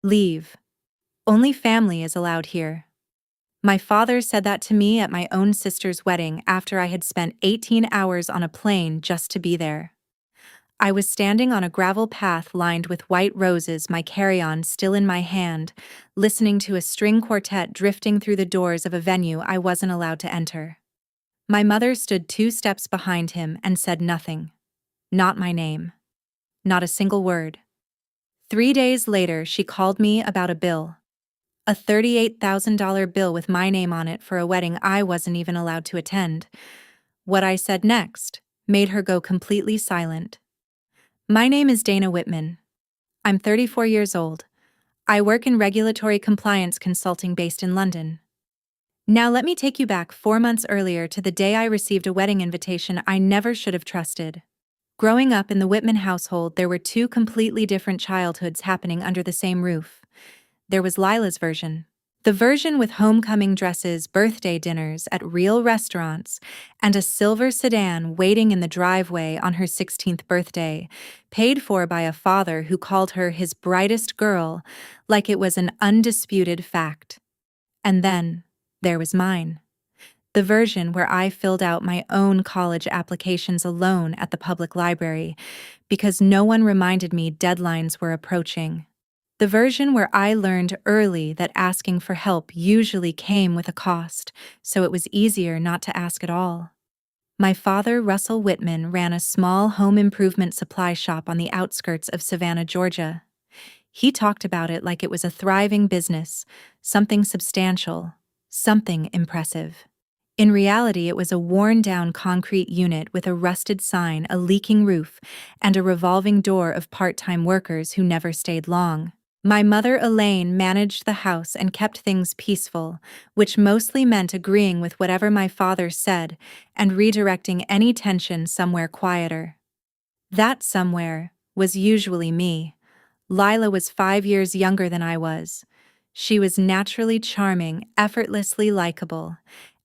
Leave. Only family is allowed here. My father said that to me at my own sister's wedding after I had spent 18 hours on a plane just to be there. I was standing on a gravel path lined with white roses, my carry-on still in my hand, listening to a string quartet drifting through the doors of a venue I wasn't allowed to enter. My mother stood 2 steps behind him and said nothing. Not my name. Not a single word. 3 days later, she called me about a bill. A $38,000 bill with my name on it for a wedding I wasn't even allowed to attend. What I said next made her go completely silent. My name is Dana Whitman. I'm 34 years old. I work in regulatory compliance consulting based in London. Now let me take you back 4 months earlier to the day I received a wedding invitation I never should have trusted. Growing up in the Whitman household, there were 2 completely different childhoods happening under the same roof. There was Lila's version. The version with homecoming dresses, birthday dinners at real restaurants, and a silver sedan waiting in the driveway on her 16th birthday, paid for by a father who called her his brightest girl, like it was an undisputed fact. And then, there was mine. The version where I filled out my own college applications alone at the public library, because no one reminded me deadlines were approaching. The version where I learned early that asking for help usually came with a cost, so it was easier not to ask at all. My father, Russell Whitman, ran a small home improvement supply shop on the outskirts of Savannah, Georgia. He talked about it like it was a thriving business, something substantial, something impressive. In reality, it was a worn-down concrete unit with a rusted sign, a leaking roof, and a revolving door of part-time workers who never stayed long. My mother, Elaine, managed the house and kept things peaceful, which mostly meant agreeing with whatever my father said and redirecting any tension somewhere quieter. That somewhere was usually me. Lila was 5 years younger than I was. She was naturally charming, effortlessly likable,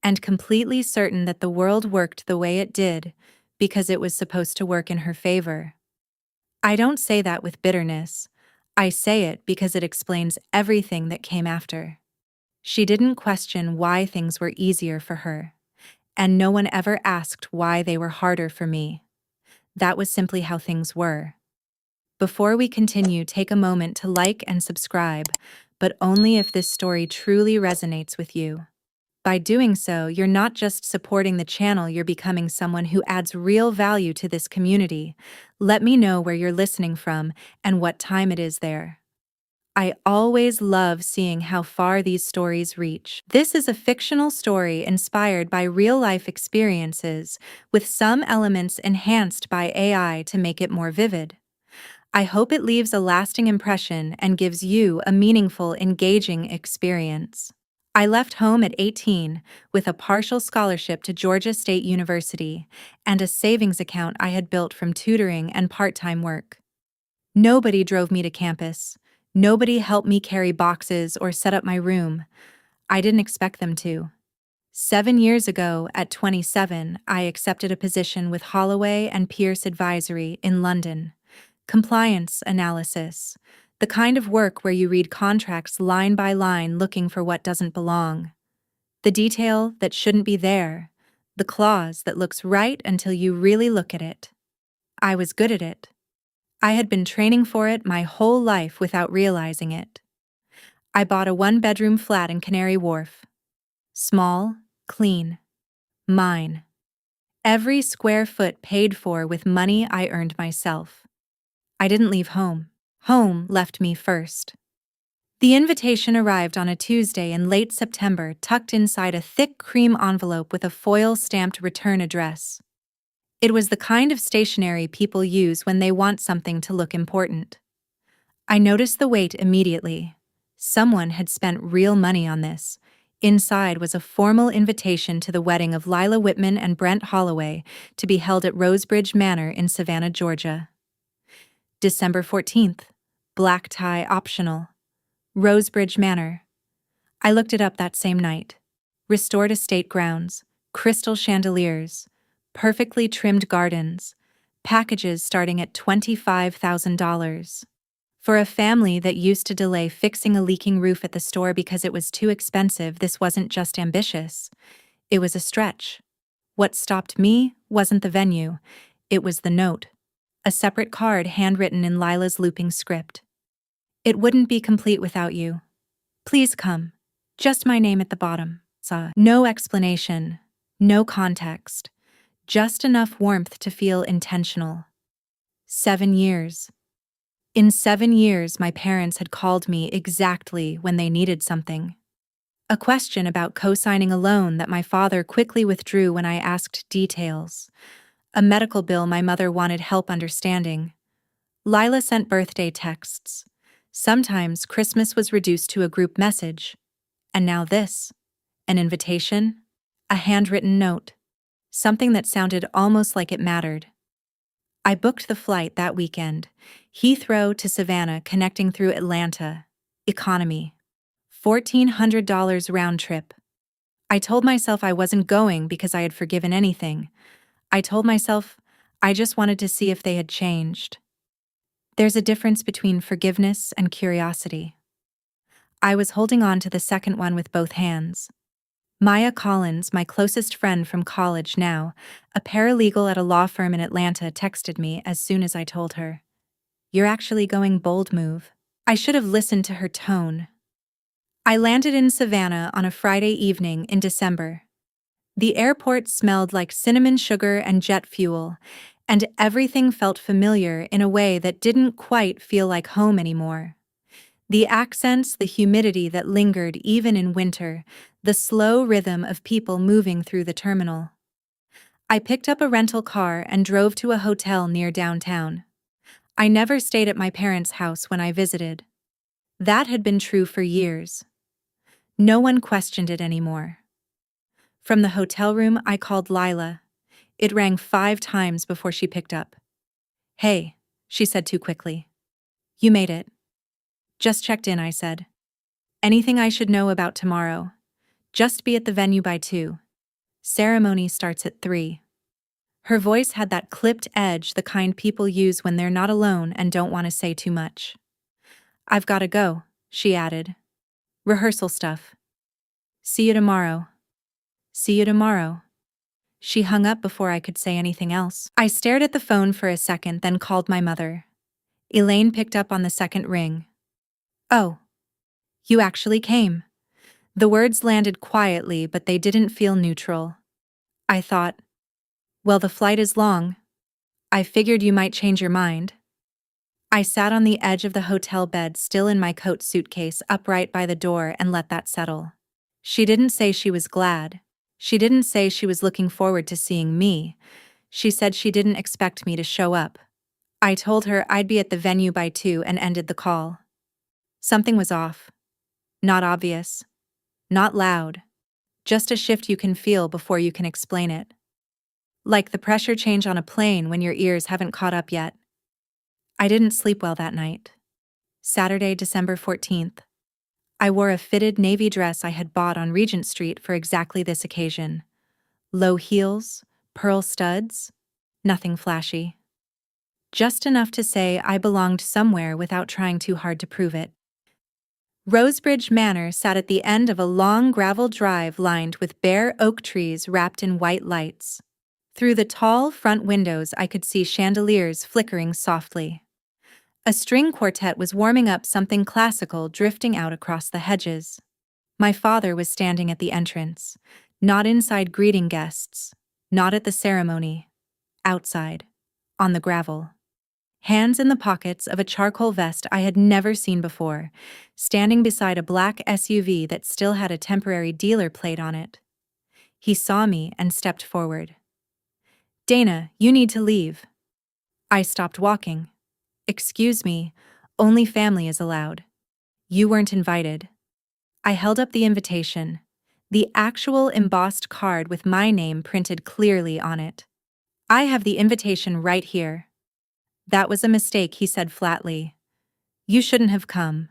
and completely certain that the world worked the way it did because it was supposed to work in her favor. I don't say that with bitterness. I say it because it explains everything that came after. She didn't question why things were easier for her, and no one ever asked why they were harder for me. That was simply how things were. Before we continue, take a moment to like and subscribe, but only if this story truly resonates with you. By doing so, you're not just supporting the channel, you're becoming someone who adds real value to this community. Let me know where you're listening from and what time it is there. I always love seeing how far these stories reach. This is a fictional story inspired by real-life experiences, with some elements enhanced by AI to make it more vivid. I hope it leaves a lasting impression and gives you a meaningful, engaging experience. I left home at 18 with a partial scholarship to Georgia State University and a savings account I had built from tutoring and part-time work. Nobody drove me to campus. Nobody helped me carry boxes or set up my room. I didn't expect them to. 7 years ago, at 27, I accepted a position with Holloway and Pierce Advisory in London. Compliance analysis. The kind of work where you read contracts line by line looking for what doesn't belong. The detail that shouldn't be there. The clause that looks right until you really look at it. I was good at it. I had been training for it my whole life without realizing it. I bought a 1-bedroom flat in Canary Wharf. Small, clean. Mine. Every square foot paid for with money I earned myself. I didn't leave home. Home left me first. The invitation arrived on a Tuesday in late September, tucked inside a thick cream envelope with a foil-stamped return address. It was the kind of stationery people use when they want something to look important. I noticed the weight immediately. Someone had spent real money on this. Inside was a formal invitation to the wedding of Lila Whitman and Brent Holloway, to be held at Rosebridge Manor in Savannah, Georgia. December 14th. Black tie optional. Rosebridge Manor. I looked it up that same night. Restored estate grounds, crystal chandeliers, perfectly trimmed gardens, packages starting at $25,000. For a family that used to delay fixing a leaking roof at the store because it was too expensive, this wasn't just ambitious. It was a stretch. What stopped me wasn't the venue. It was the note. A separate card handwritten in Lila's looping script. It wouldn't be complete without you. Please come. Just my name at the bottom. No explanation. No context. Just enough warmth to feel intentional. 7 years. In 7 years, my parents had called me exactly when they needed something. A question about co-signing a loan that my father quickly withdrew when I asked details. A medical bill my mother wanted help understanding. Lila sent birthday texts. Sometimes Christmas was reduced to a group message. And now this. An invitation. A handwritten note. Something that sounded almost like it mattered. I booked the flight that weekend. Heathrow to Savannah, connecting through Atlanta. Economy. $1,400 round trip. I told myself I wasn't going because I had forgiven anything. I told myself I just wanted to see if they had changed. There's a difference between forgiveness and curiosity. I was holding on to the second one with both hands. Maya Collins, my closest friend from college now, a paralegal at a law firm in Atlanta, texted me as soon as I told her. You're actually going bold move. I should have listened to her tone. I landed in Savannah on a Friday evening in December. The airport smelled like cinnamon sugar and jet fuel, and everything felt familiar in a way that didn't quite feel like home anymore. The accents, the humidity that lingered even in winter, the slow rhythm of people moving through the terminal. I picked up a rental car and drove to a hotel near downtown. I never stayed at my parents' house when I visited. That had been true for years. No one questioned it anymore. From the hotel room, I called Lila. It rang 5 times before she picked up. Hey, she said too quickly. You made it. Just checked in, I said. Anything I should know about tomorrow? Just be at the venue by 2. Ceremony starts at 3. Her voice had that clipped edge, the kind people use when they're not alone and don't want to say too much. I've got to go, she added. Rehearsal stuff. See you tomorrow. See you tomorrow. She hung up before I could say anything else. I stared at the phone for a second, then called my mother. Elaine picked up on the second ring. Oh. You actually came. The words landed quietly, but they didn't feel neutral. I thought, well, the flight is long. I figured you might change your mind. I sat on the edge of the hotel bed, still in my coat suitcase, upright by the door, and let that settle. She didn't say she was glad. She didn't say she was looking forward to seeing me. She said she didn't expect me to show up. I told her I'd be at the venue by 2 and ended the call. Something was off. Not obvious. Not loud. Just a shift you can feel before you can explain it. Like the pressure change on a plane when your ears haven't caught up yet. I didn't sleep well that night. Saturday, December 14th. I wore a fitted navy dress I had bought on Regent Street for exactly this occasion. Low heels, pearl studs, nothing flashy. Just enough to say I belonged somewhere without trying too hard to prove it. Rosebridge Manor sat at the end of a long gravel drive lined with bare oak trees wrapped in white lights. Through the tall front windows I could see chandeliers flickering softly. A string quartet was warming up something classical, drifting out across the hedges. My father was standing at the entrance, not inside greeting guests, not at the ceremony. Outside, on the gravel. Hands in the pockets of a charcoal vest I had never seen before, standing beside a black SUV that still had a temporary dealer plate on it. He saw me and stepped forward. Dana, you need to leave. I stopped walking. Excuse me, only family is allowed. You weren't invited. I held up the invitation, the actual embossed card with my name printed clearly on it. I have the invitation right here. That was a mistake, he said flatly. You shouldn't have come.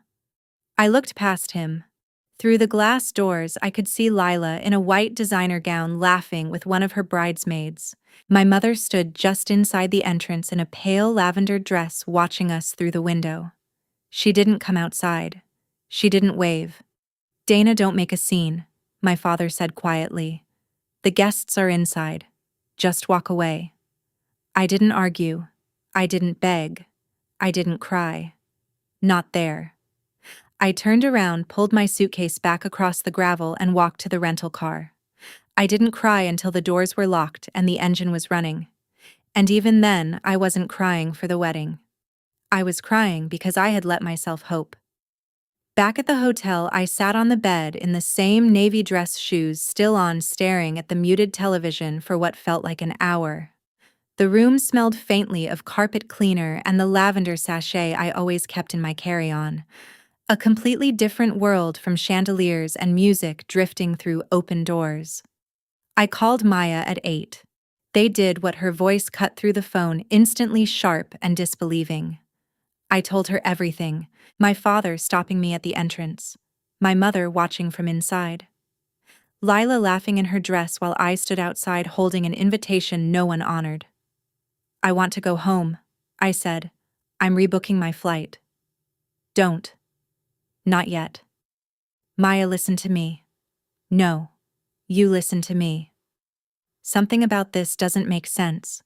I looked past him. Through the glass doors I could see Lila in a white designer gown laughing with one of her bridesmaids. My mother stood just inside the entrance in a pale lavender dress watching us through the window. She didn't come outside. She didn't wave. Dana, don't make a scene, my father said quietly. The guests are inside. Just walk away. I didn't argue. I didn't beg. I didn't cry. Not there. I turned around, pulled my suitcase back across the gravel, and walked to the rental car. I didn't cry until the doors were locked and the engine was running. And even then, I wasn't crying for the wedding. I was crying because I had let myself hope. Back at the hotel, I sat on the bed in the same navy dress shoes still on, staring at the muted television for what felt like an hour. The room smelled faintly of carpet cleaner and the lavender sachet I always kept in my carry-on. A completely different world from chandeliers and music drifting through open doors. I called Maya at 8. They did what her voice cut through the phone, instantly sharp and disbelieving. I told her everything, my father stopping me at the entrance, my mother watching from inside. Lila laughing in her dress while I stood outside holding an invitation no one honored. I want to go home, I said. I'm rebooking my flight. Don't. Not yet. Maya, listen to me. No. You listen to me. Something about this doesn't make sense.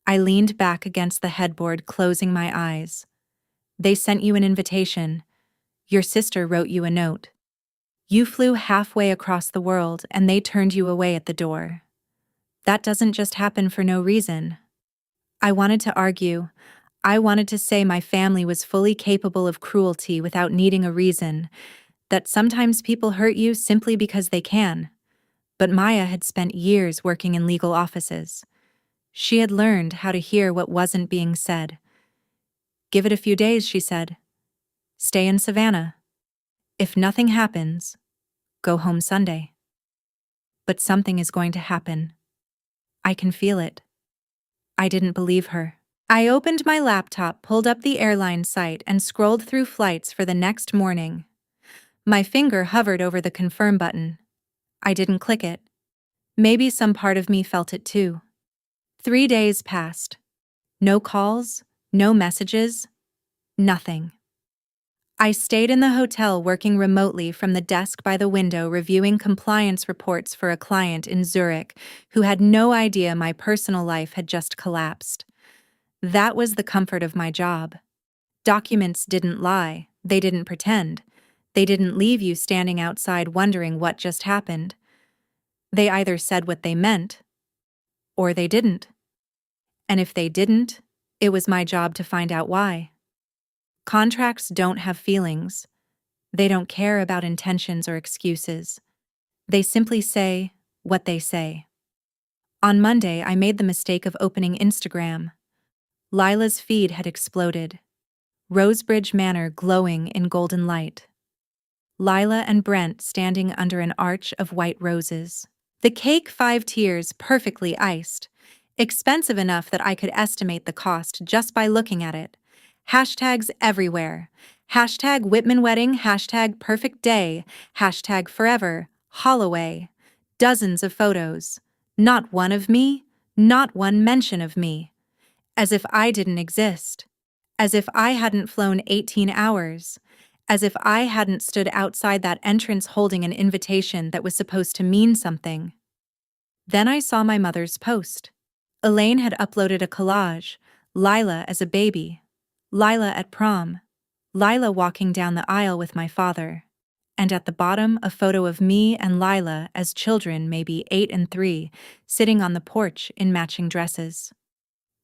I leaned back against the headboard, closing my eyes. They sent you an invitation. Your sister wrote you a note. You flew halfway across the world and they turned you away at the door. That doesn't just happen for no reason. I wanted to argue. I wanted to say my family was fully capable of cruelty without needing a reason, that sometimes people hurt you simply because they can. But Maya had spent years working in legal offices. She had learned how to hear what wasn't being said. Give it a few days, she said. Stay in Savannah. If nothing happens, go home Sunday. But something is going to happen. I can feel it. I didn't believe her. I opened my laptop, pulled up the airline site, and scrolled through flights for the next morning. My finger hovered over the confirm button. I didn't click it. Maybe some part of me felt it too. 3 days passed. No calls, no messages, nothing. I stayed in the hotel working remotely from the desk by the window, reviewing compliance reports for a client in Zurich who had no idea my personal life had just collapsed. That was the comfort of my job. Documents didn't lie, they didn't pretend. They didn't leave you standing outside wondering what just happened. They either said what they meant, or they didn't. And if they didn't, it was my job to find out why. Contracts don't have feelings. They don't care about intentions or excuses. They simply say what they say. On Monday, I made the mistake of opening Instagram. Lila's feed had exploded. Rosebridge Manor glowing in golden light. Lila and Brent standing under an arch of white roses. The cake 5 tiers perfectly iced. Expensive enough that I could estimate the cost just by looking at it. Hashtags everywhere. Hashtag Whitman wedding, hashtag perfect day, hashtag forever, Holloway. Dozens of photos. Not one of me, not one mention of me. As if I didn't exist. As if I hadn't flown 18 hours. As if I hadn't stood outside that entrance holding an invitation that was supposed to mean something. Then I saw my mother's post. Elaine had uploaded a collage, Lila as a baby, Lila at prom, Lila walking down the aisle with my father, and at the bottom a photo of me and Lila as children, maybe 8 and 3, sitting on the porch in matching dresses.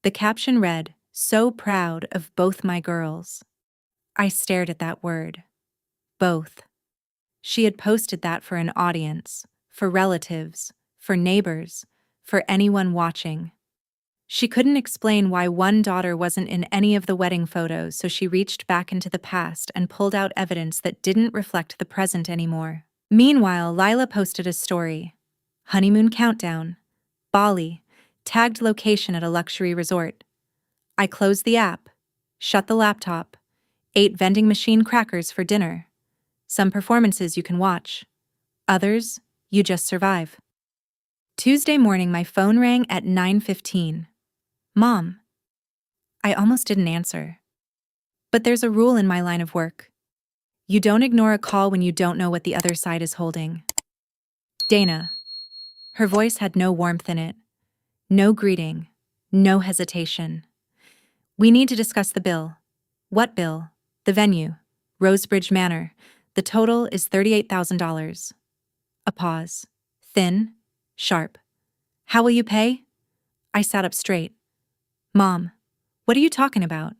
The caption read, "So proud of both my girls." I stared at that word. Both. She had posted that for an audience, for relatives, for neighbors, for anyone watching. She couldn't explain why one daughter wasn't in any of the wedding photos, so she reached back into the past and pulled out evidence that didn't reflect the present anymore. Meanwhile, Lila posted a story. Honeymoon countdown. Bali. Tagged location at a luxury resort. I closed the app. Shut the laptop. Ate vending machine crackers for dinner. Some performances you can watch. Others, you just survive. Tuesday morning, my phone rang at 9:15. Mom. I almost didn't answer. But there's a rule in my line of work. You don't ignore a call when you don't know what the other side is holding. Dana. Her voice had no warmth in it. No greeting. No hesitation. We need to discuss the bill. What bill? The venue. Rosebridge Manor. The total is $38,000. A pause. Thin. Sharp. How will you pay? I sat up straight. Mom, what are you talking about?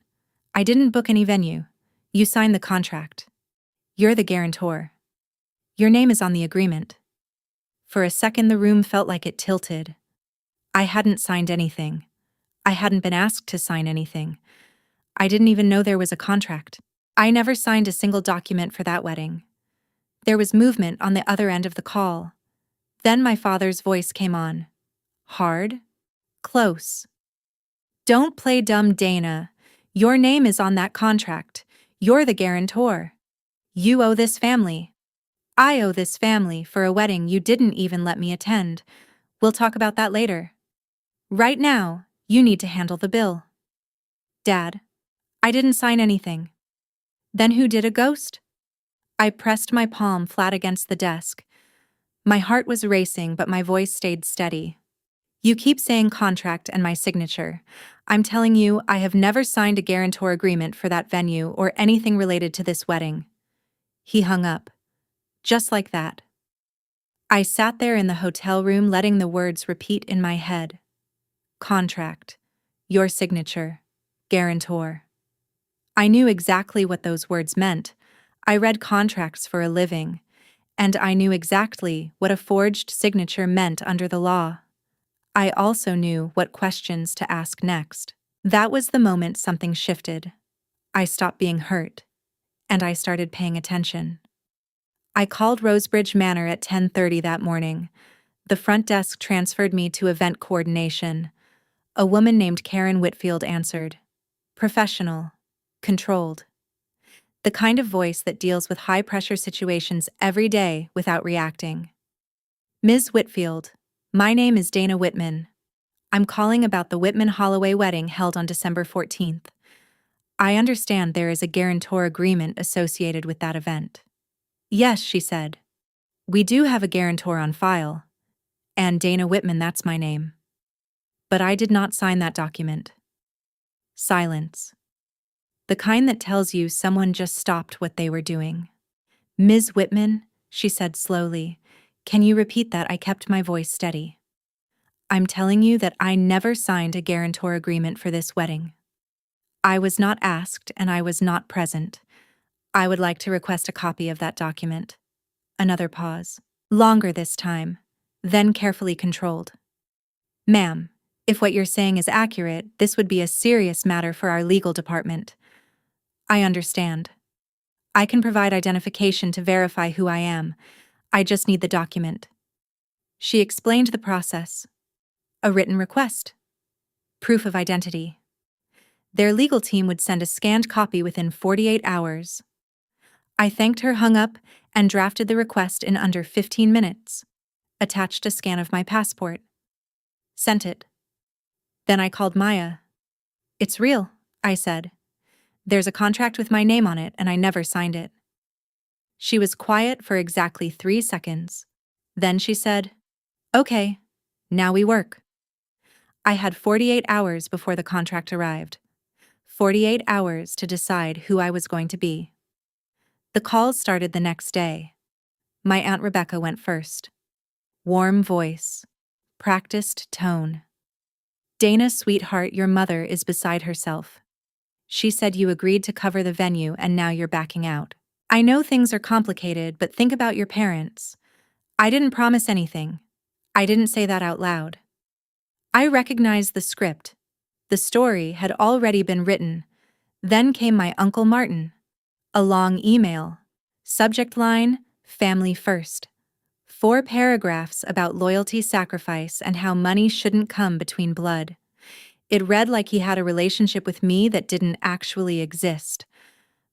I didn't book any venue. You signed the contract. You're the guarantor. Your name is on the agreement. For a second the room felt like it tilted. I hadn't signed anything. I hadn't been asked to sign anything. I didn't even know there was a contract. I never signed a single document for that wedding. There was movement on the other end of the call. Then my father's voice came on. Hard. Close. Don't play dumb, Dana. Your name is on that contract. You're the guarantor. You owe this family. I owe this family for a wedding you didn't even let me attend. We'll talk about that later. Right now, you need to handle the bill. Dad, I didn't sign anything. Then who did? A ghost? I pressed my palm flat against the desk. My heart was racing, but my voice stayed steady. You keep saying contract and my signature. I'm telling you, I have never signed a guarantor agreement for that venue or anything related to this wedding. He hung up. Just like that. I sat there in the hotel room letting the words repeat in my head. Contract. Your signature. Guarantor. I knew exactly what those words meant. I read contracts for a living, and I knew exactly what a forged signature meant under the law. I also knew what questions to ask next. That was the moment something shifted. I stopped being hurt, and I started paying attention. I called Rosebridge Manor at 10:30 that morning. The front desk transferred me to event coordination. A woman named Karen Whitfield answered. Professional. Controlled. The kind of voice that deals with high-pressure situations every day without reacting. Ms. Whitfield, my name is Dana Whitman. I'm calling about the Whitman-Holloway wedding held on December 14th. I understand there is a guarantor agreement associated with that event. Yes, she said. We do have a guarantor on file. And Dana Whitman, that's my name. But I did not sign that document. Silence. The kind that tells you someone just stopped what they were doing. Ms. Whitman, she said slowly, can you repeat that? I kept my voice steady. I'm telling you that I never signed a guarantor agreement for this wedding. I was not asked and I was not present. I would like to request a copy of that document. Another pause. Longer this time, then carefully controlled. Ma'am, if what you're saying is accurate, this would be a serious matter for our legal department. I understand. I can provide identification to verify who I am. I just need the document. She explained the process. A written request. Proof of identity. Their legal team would send a scanned copy within 48 hours. I thanked her, hung up, and drafted the request in under 15 minutes. Attached a scan of my passport. Sent it. Then I called Maya. It's real, I said. There's a contract with my name on it and I never signed it. She was quiet for exactly 3 seconds. Then she said, Okay, now we work. I had 48 hours before the contract arrived. 48 hours to decide who I was going to be. The calls started the next day. My Aunt Rebecca went first. Warm voice. Practiced tone. Dana, sweetheart, your mother is beside herself. She said you agreed to cover the venue and now you're backing out. I know things are complicated, but think about your parents. I didn't promise anything. I didn't say that out loud. I recognized the script. The story had already been written. Then came my Uncle Martin. A long email. Subject line, family first. 4 paragraphs about loyalty, sacrifice, and how money shouldn't come between blood. It read like he had a relationship with me that didn't actually exist.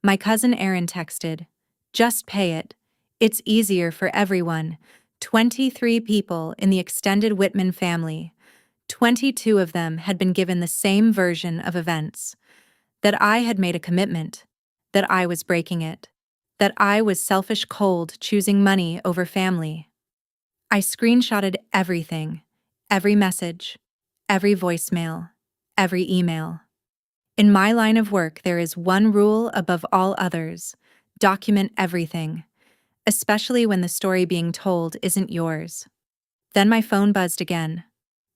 My cousin Aaron texted, Just pay it. It's easier for everyone. 23 people in the extended Whitman family. 22 of them had been given the same version of events. That I had made a commitment. That I was breaking it. That I was selfish cold, choosing money over family. I screenshotted everything, every message, every voicemail, every email. In my line of work, there is one rule above all others: document everything, especially when the story being told isn't yours. Then my phone buzzed again.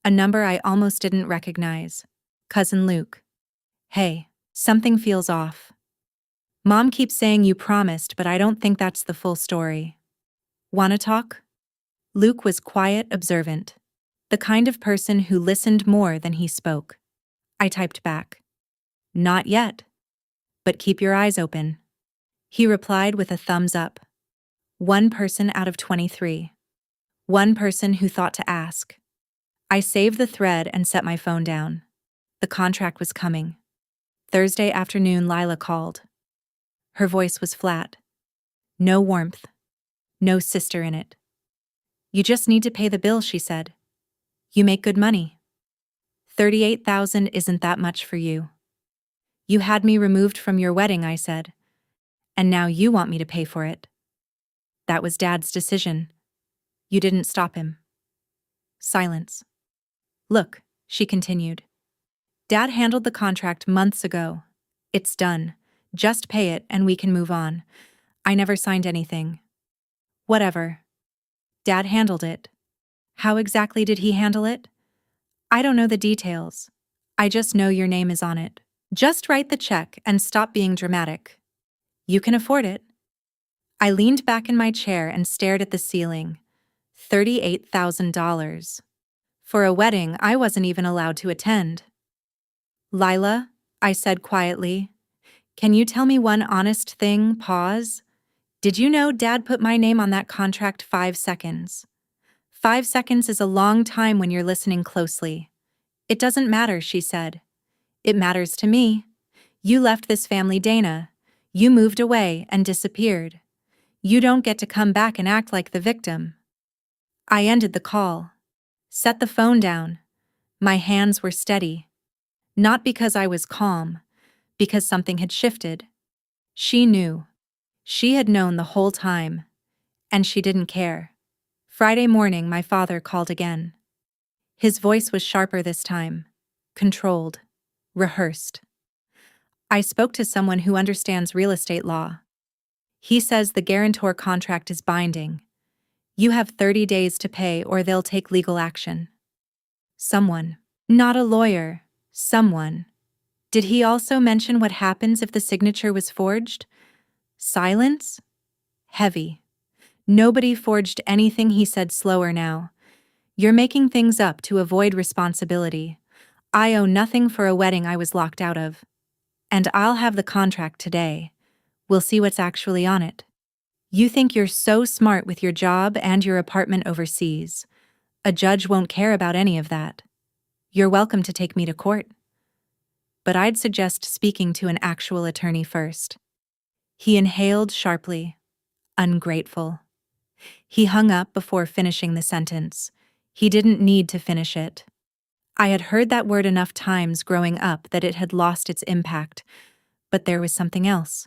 A number I almost didn't recognize. Cousin Luke. Hey, something feels off. Mom keeps saying you promised, but I don't think that's the full story. Wanna talk? Luke was quiet, observant. The kind of person who listened more than he spoke. I typed back. Not yet. But keep your eyes open. He replied with a thumbs up. One person out of 23. One person who thought to ask. I saved the thread and set my phone down. The contract was coming. Thursday afternoon, Lila called. Her voice was flat. No warmth. No sister in it. You just need to pay the bill, she said. You make good money. $38,000 isn't that much for you. You had me removed from your wedding, I said. And now you want me to pay for it. That was Dad's decision. You didn't stop him. Silence. Look, she continued. Dad handled the contract months ago. It's done. Just pay it and we can move on. I never signed anything. Whatever. Dad handled it. How exactly did he handle it? I don't know the details. I just know your name is on it. Just write the check and stop being dramatic. You can afford it. I leaned back in my chair and stared at the ceiling. $38,000. For a wedding I wasn't even allowed to attend. Lila, I said quietly, can you tell me one honest thing? Pause. Did you know Dad put my name on that contract 5 seconds? 5 seconds is a long time when you're listening closely. It doesn't matter, she said. It matters to me. You left this family, Dana. You moved away and disappeared. You don't get to come back and act like the victim. I ended the call. Set the phone down. My hands were steady. Not because I was calm, because something had shifted. She knew. She had known the whole time. And she didn't care. Friday morning, my father called again. His voice was sharper this time. Controlled. Rehearsed. I spoke to someone who understands real estate law. He says the guarantor contract is binding. You have 30 days to pay or they'll take legal action. Someone. Not a lawyer. Someone. Did he also mention what happens if the signature was forged? Silence? Heavy. Nobody forged anything, he said slower now. You're making things up to avoid responsibility. I owe nothing for a wedding I was locked out of. And I'll have the contract today. We'll see what's actually on it. You think you're so smart with your job and your apartment overseas. A judge won't care about any of that. You're welcome to take me to court. But I'd suggest speaking to an actual attorney first. He inhaled sharply. Ungrateful. He hung up before finishing the sentence. He didn't need to finish it. I had heard that word enough times growing up that it had lost its impact, but there was something else.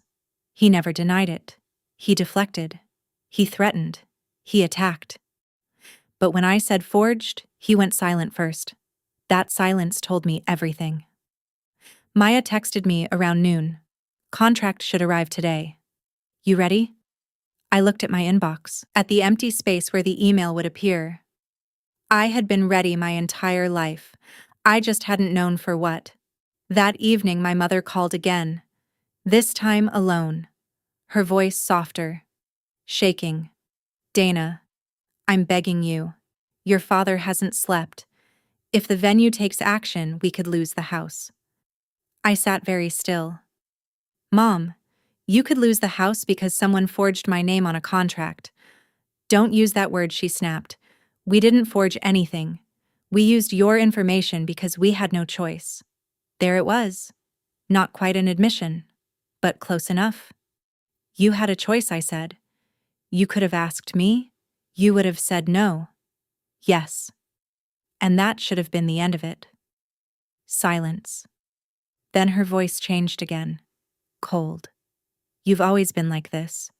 He never denied it. He deflected. He threatened. He attacked. But when I said forged, he went silent first. That silence told me everything. Maya texted me around noon. Contract should arrive today. You ready? I looked at my inbox, at the empty space where the email would appear. I had been ready my entire life. I just hadn't known for what. That evening my mother called again. This time alone. Her voice softer. Shaking. Dana, I'm begging you. Your father hasn't slept. If the venue takes action, we could lose the house. I sat very still. Mom, you could lose the house because someone forged my name on a contract. Don't use that word, she snapped. We didn't forge anything. We used your information because we had no choice. There it was. Not quite an admission, but close enough. You had a choice, I said. You could have asked me. You would have said no. Yes. And that should have been the end of it. Silence. Then her voice changed again. Cold. You've always been like this.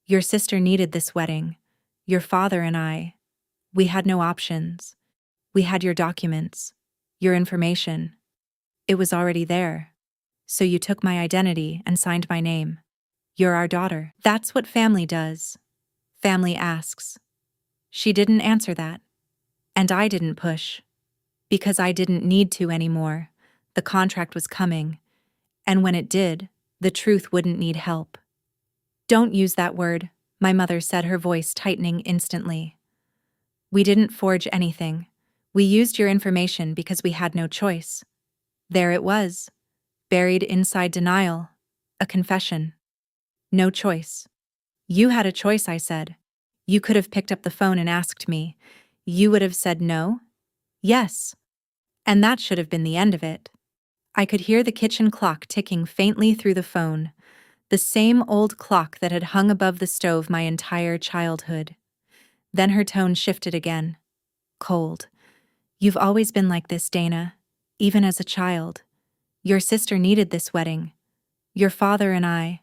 Your sister needed this wedding. Your father and I. We had no options. We had your documents. Your information. It was already there. So you took my identity and signed my name. You're our daughter. That's what family does. Family asks. She didn't answer that. And I didn't push. Because I didn't need to anymore. The contract was coming. And when it did, the truth wouldn't need help. Don't use that word, my mother said, her voice tightening instantly. We didn't forge anything. We used your information because we had no choice. There it was, buried inside denial. A confession. No choice. You had a choice, I said. You could have picked up the phone and asked me. You would have said no? Yes. And that should have been the end of it. I could hear the kitchen clock ticking faintly through the phone, the same old clock that had hung above the stove my entire childhood. Then her tone shifted again. Cold. You've always been like this, Dana, even as a child. Your sister needed this wedding. Your father and I.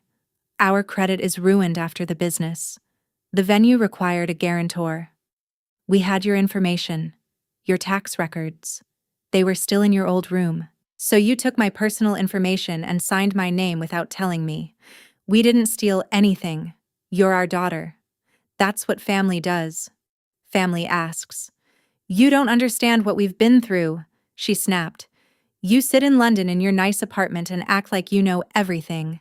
Our credit is ruined after the business. The venue required a guarantor. We had your information, your tax records. They were still in your old room. So you took my personal information and signed my name without telling me. We didn't steal anything. You're our daughter. That's what family does. Family asks. You don't understand what we've been through, she snapped. You sit in London in your nice apartment and act like you know everything.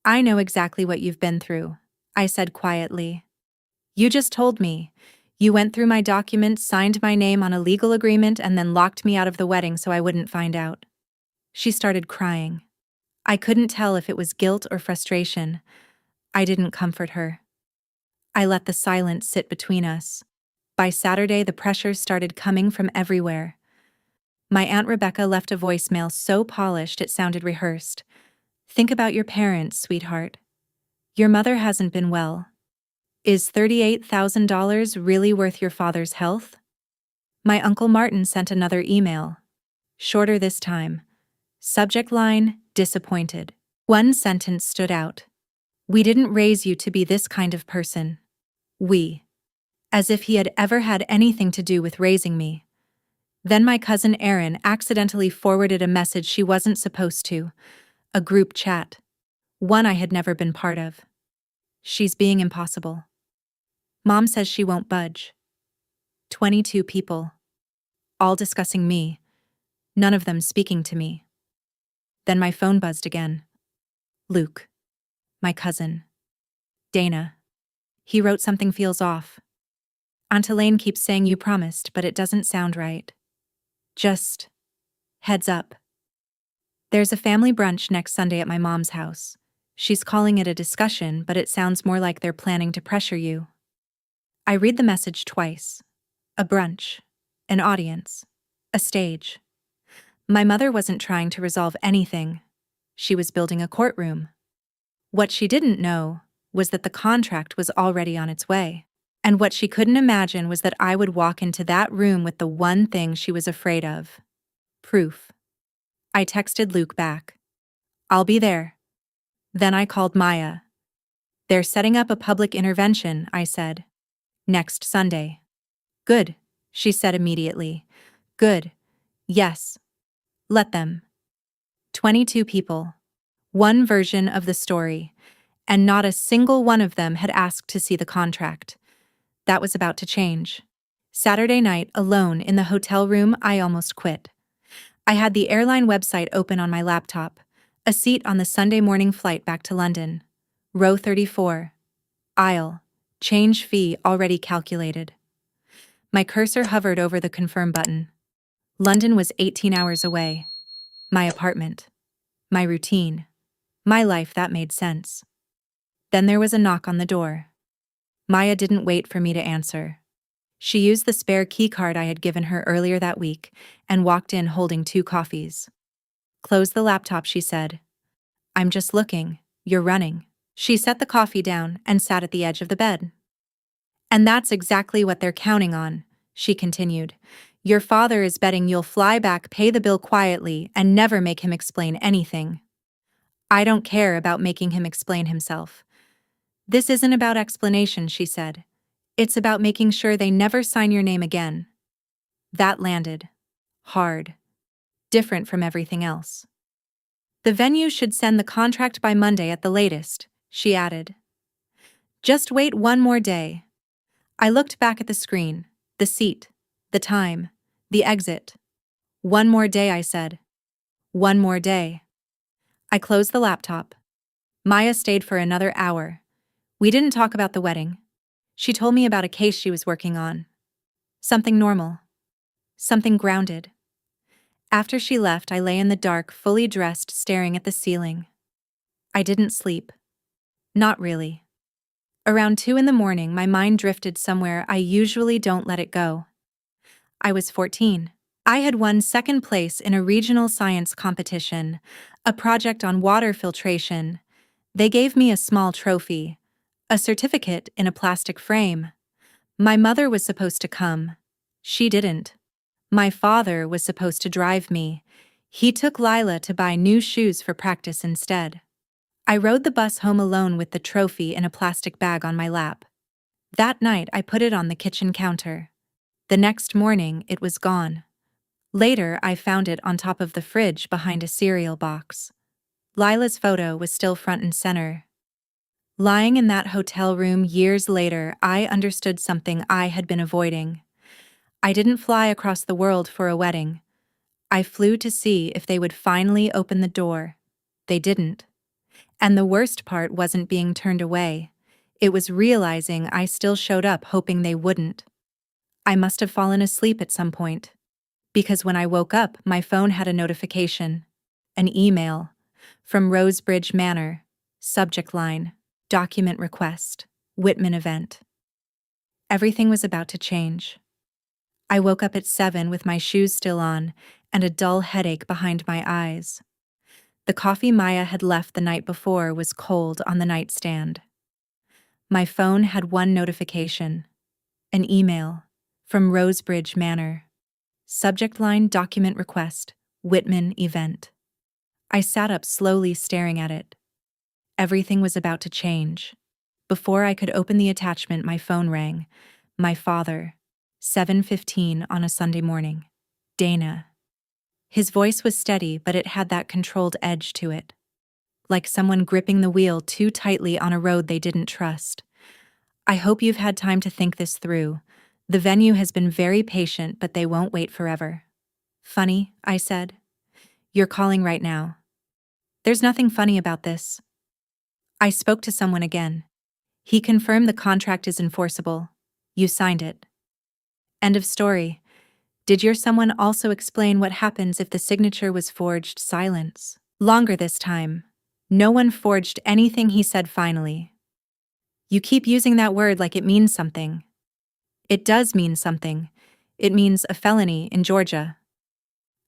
I know exactly what you've been through, I said quietly. You just told me. You went through my documents, signed my name on a legal agreement, and then locked me out of the wedding so I wouldn't find out. She started crying. I couldn't tell if it was guilt or frustration. I didn't comfort her. I let the silence sit between us. By Saturday, the pressure started coming from everywhere. My Aunt Rebecca left a voicemail so polished it sounded rehearsed. Think about your parents, sweetheart. Your mother hasn't been well. Is $38,000 really worth your father's health? My Uncle Martin sent another email. Shorter this time. Subject line, disappointed. One sentence stood out. We didn't raise you to be this kind of person. We. As if he had ever had anything to do with raising me. Then my cousin Erin accidentally forwarded a message she wasn't supposed to. A group chat. One I had never been part of. She's being impossible. Mom says she won't budge. 22 people. All discussing me. None of them speaking to me. Then my phone buzzed again. Luke. My cousin. Dana. He wrote something feels off. Aunt Elaine keeps saying you promised, but it doesn't sound right. Just heads up. There's a family brunch next Sunday at my mom's house. She's calling it a discussion, but it sounds more like they're planning to pressure you. I read the message twice. A brunch. An audience. A stage. My mother wasn't trying to resolve anything. She was building a courtroom. What she didn't know was that the contract was already on its way. And what she couldn't imagine was that I would walk into that room with the one thing she was afraid of. Proof. I texted Luke back. I'll be there. Then I called Maya. They're setting up a public intervention, I said. Next Sunday. Good, she said immediately. Good. Yes. Let them. 22 people. One version of the story. And not a single one of them had asked to see the contract. That was about to change. Saturday night, alone in the hotel room, I almost quit. I had the airline website open on my laptop. A seat on the Sunday morning flight back to London. Row 34. Aisle. Change fee already calculated. My cursor hovered over the confirm button. London was 18 hours away. My apartment. My routine. My life that made sense. Then there was a knock on the door. Maya didn't wait for me to answer. She used the spare keycard I had given her earlier that week and walked in holding 2 coffees. Close the laptop, she said. I'm just looking. You're running. She set the coffee down and sat at the edge of the bed. And that's exactly what they're counting on, she continued. Your father is betting you'll fly back, pay the bill quietly, and never make him explain anything. I don't care about making him explain himself. This isn't about explanation, she said. It's about making sure they never sign your name again. That landed. Hard. Different from everything else. The venue should send the contract by Monday at the latest, she added. Just wait one more day. I looked back at the screen, the seat, the time, the exit. One more day, I said. One more day. I closed the laptop. Maya stayed for another hour. We didn't talk about the wedding. She told me about a case she was working on. Something normal. Something grounded. After she left, I lay in the dark, fully dressed, staring at the ceiling. I didn't sleep. Not really. Around 2 in the morning, my mind drifted somewhere I usually don't let it go. I was 14. I had won second place in a regional science competition, a project on water filtration. They gave me a small trophy, a certificate in a plastic frame. My mother was supposed to come. She didn't. My father was supposed to drive me. He took Lila to buy new shoes for practice instead. I rode the bus home alone with the trophy in a plastic bag on my lap. That night, I put it on the kitchen counter. The next morning, it was gone. Later, I found it on top of the fridge behind a cereal box. Lila's photo was still front and center. Lying in that hotel room years later, I understood something I had been avoiding. I didn't fly across the world for a wedding. I flew to see if they would finally open the door. They didn't. And the worst part wasn't being turned away. It was realizing I still showed up hoping they wouldn't. I must have fallen asleep at some point. Because when I woke up, my phone had a notification. An email. From Rosebridge Manor. Subject line. Document request. Whitman event. Everything was about to change. I woke up at 7 with my shoes still on and a dull headache behind my eyes. The coffee Maya had left the night before was cold on the nightstand. My phone had one notification. An email. From Rosebridge Manor. Subject line document request. Whitman event. I sat up slowly staring at it. Everything was about to change. Before I could open the attachment, my phone rang. My father. 7:15 on a Sunday morning. Dana. His voice was steady, but it had that controlled edge to it. Like someone gripping the wheel too tightly on a road they didn't trust. I hope you've had time to think this through. The venue has been very patient, but they won't wait forever. Funny, I said. You're calling right now. There's nothing funny about this. I spoke to someone again. He confirmed the contract is enforceable. You signed it. End of story. Did your someone also explain what happens if the signature was forged? Silence. Longer this time. No one forged anything, he said finally. You keep using that word like it means something. It does mean something. It means a felony in Georgia.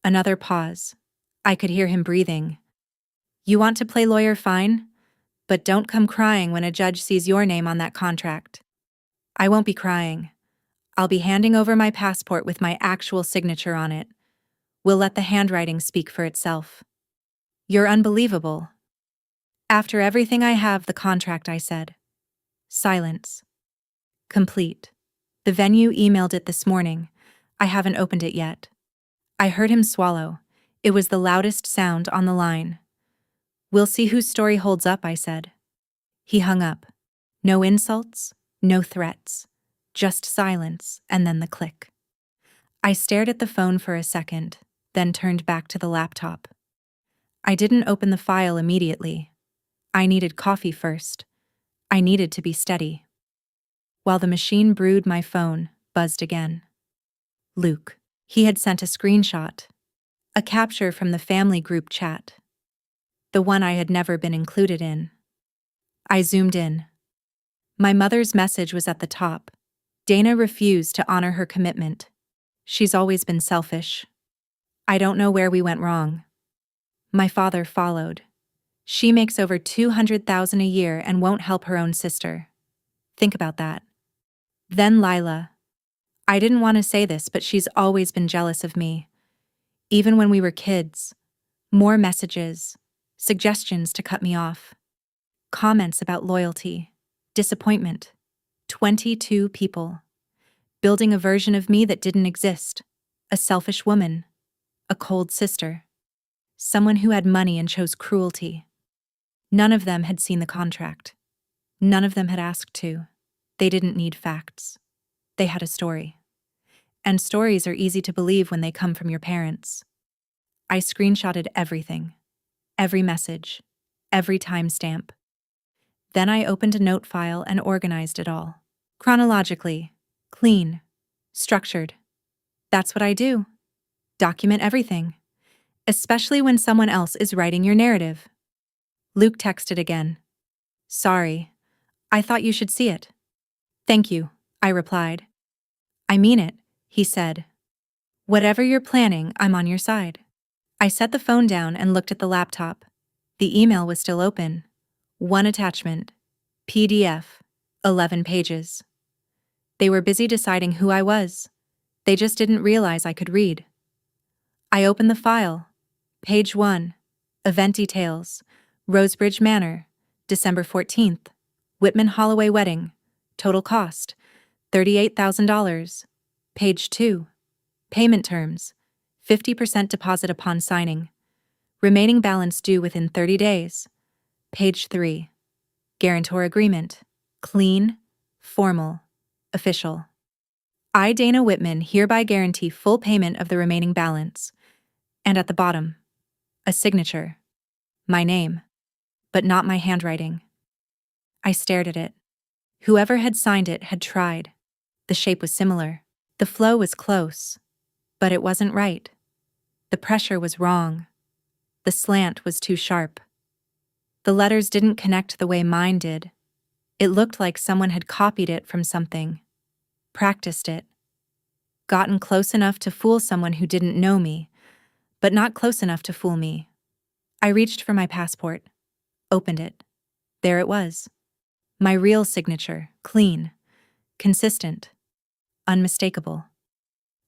Another pause. I could hear him breathing. You want to play lawyer, fine? But don't come crying when a judge sees your name on that contract. I won't be crying. I'll be handing over my passport with my actual signature on it. We'll let the handwriting speak for itself. You're unbelievable. After everything I have, the contract, I said. Silence. Complete. The venue emailed it this morning. I haven't opened it yet. I heard him swallow. It was the loudest sound on the line. We'll see whose story holds up, I said. He hung up. No insults, no threats. Just silence, and then the click. I stared at the phone for a second, then turned back to the laptop. I didn't open the file immediately. I needed coffee first. I needed to be steady. While the machine brewed, my phone buzzed again. Luke. He had sent a screenshot. A capture from the family group chat. The one I had never been included in. I zoomed in. My mother's message was at the top. Dana refused to honor her commitment. She's always been selfish. I don't know where we went wrong. My father followed. She makes over $200,000 a year and won't help her own sister. Think about that. Then Lila. I didn't want to say this, but she's always been jealous of me. Even when we were kids. More messages, suggestions to cut me off, comments about loyalty, disappointment. 22 people. Building a version of me that didn't exist. A selfish woman. A cold sister. Someone who had money and chose cruelty. None of them had seen the contract. None of them had asked to. They didn't need facts. They had a story. And stories are easy to believe when they come from your parents. I screenshotted everything. Every message. Every timestamp. Then I opened a note file and organized it all. Chronologically. Clean. Structured. That's what I do. Document everything. Especially when someone else is writing your narrative. Luke texted again. Sorry. I thought you should see it. Thank you, I replied. I mean it, he said. Whatever you're planning, I'm on your side. I set the phone down and looked at the laptop. The email was still open. One attachment. PDF. 11 pages. They were busy deciding who I was. They just didn't realize I could read. I opened the file. Page 1. Event details. Rosebridge Manor. December 14th. Whitman Holloway wedding. Total cost. $38,000. Page 2. Payment terms. 50% deposit upon signing. Remaining balance due within 30 days. Page 3. Guarantor agreement. Clean. Formal. Official. I, Dana Whitman, hereby guarantee full payment of the remaining balance. And at the bottom, a signature. My name. But not my handwriting. I stared at it. Whoever had signed it had tried. The shape was similar. The flow was close. But it wasn't right. The pressure was wrong. The slant was too sharp. The letters didn't connect the way mine did. It looked like someone had copied it from something. Practiced it. Gotten close enough to fool someone who didn't know me, but not close enough to fool me. I reached for my passport. Opened it. There it was. My real signature, clean, consistent, unmistakable.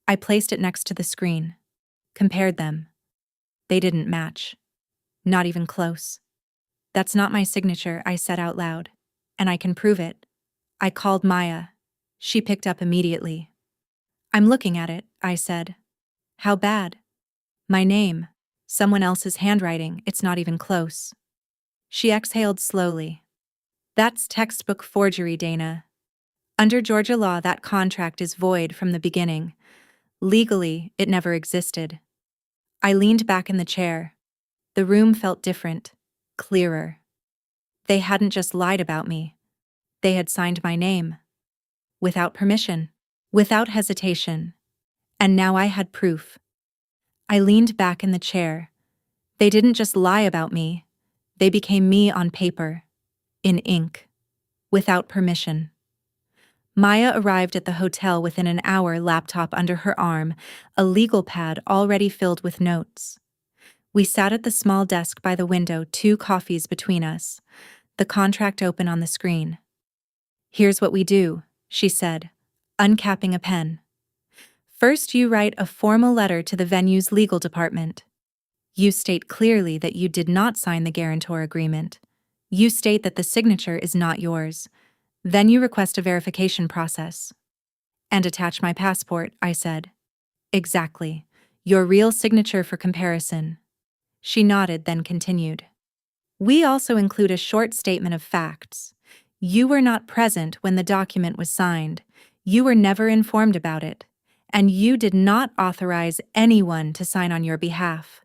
I placed it next to the screen. Compared them. They didn't match. Not even close. That's not my signature, I said out loud. And I can prove it. I called Maya. She picked up immediately. I'm looking at it, I said. How bad? My name. Someone else's handwriting, it's not even close. She exhaled slowly. That's textbook forgery, Dana. Under Georgia law, that contract is void from the beginning. Legally, it never existed. I leaned back in the chair. The room felt different, clearer. They hadn't just lied about me. They had signed my name. Without permission. Without hesitation. And now I had proof. I leaned back in the chair. They didn't just lie about me. They became me on paper. In ink. Without permission. Maya arrived at the hotel within an hour, laptop under her arm, a legal pad already filled with notes. We sat at the small desk by the window, 2 coffees between us. The contract open on the screen. Here's what we do, she said, uncapping a pen. First, you write a formal letter to the venue's legal department. You state clearly that you did not sign the guarantor agreement. You state that the signature is not yours. Then you request a verification process. And attach my passport, I said. Exactly. Your real signature for comparison. She nodded, then continued. We also include a short statement of facts. You were not present when the document was signed. You were never informed about it. And you did not authorize anyone to sign on your behalf.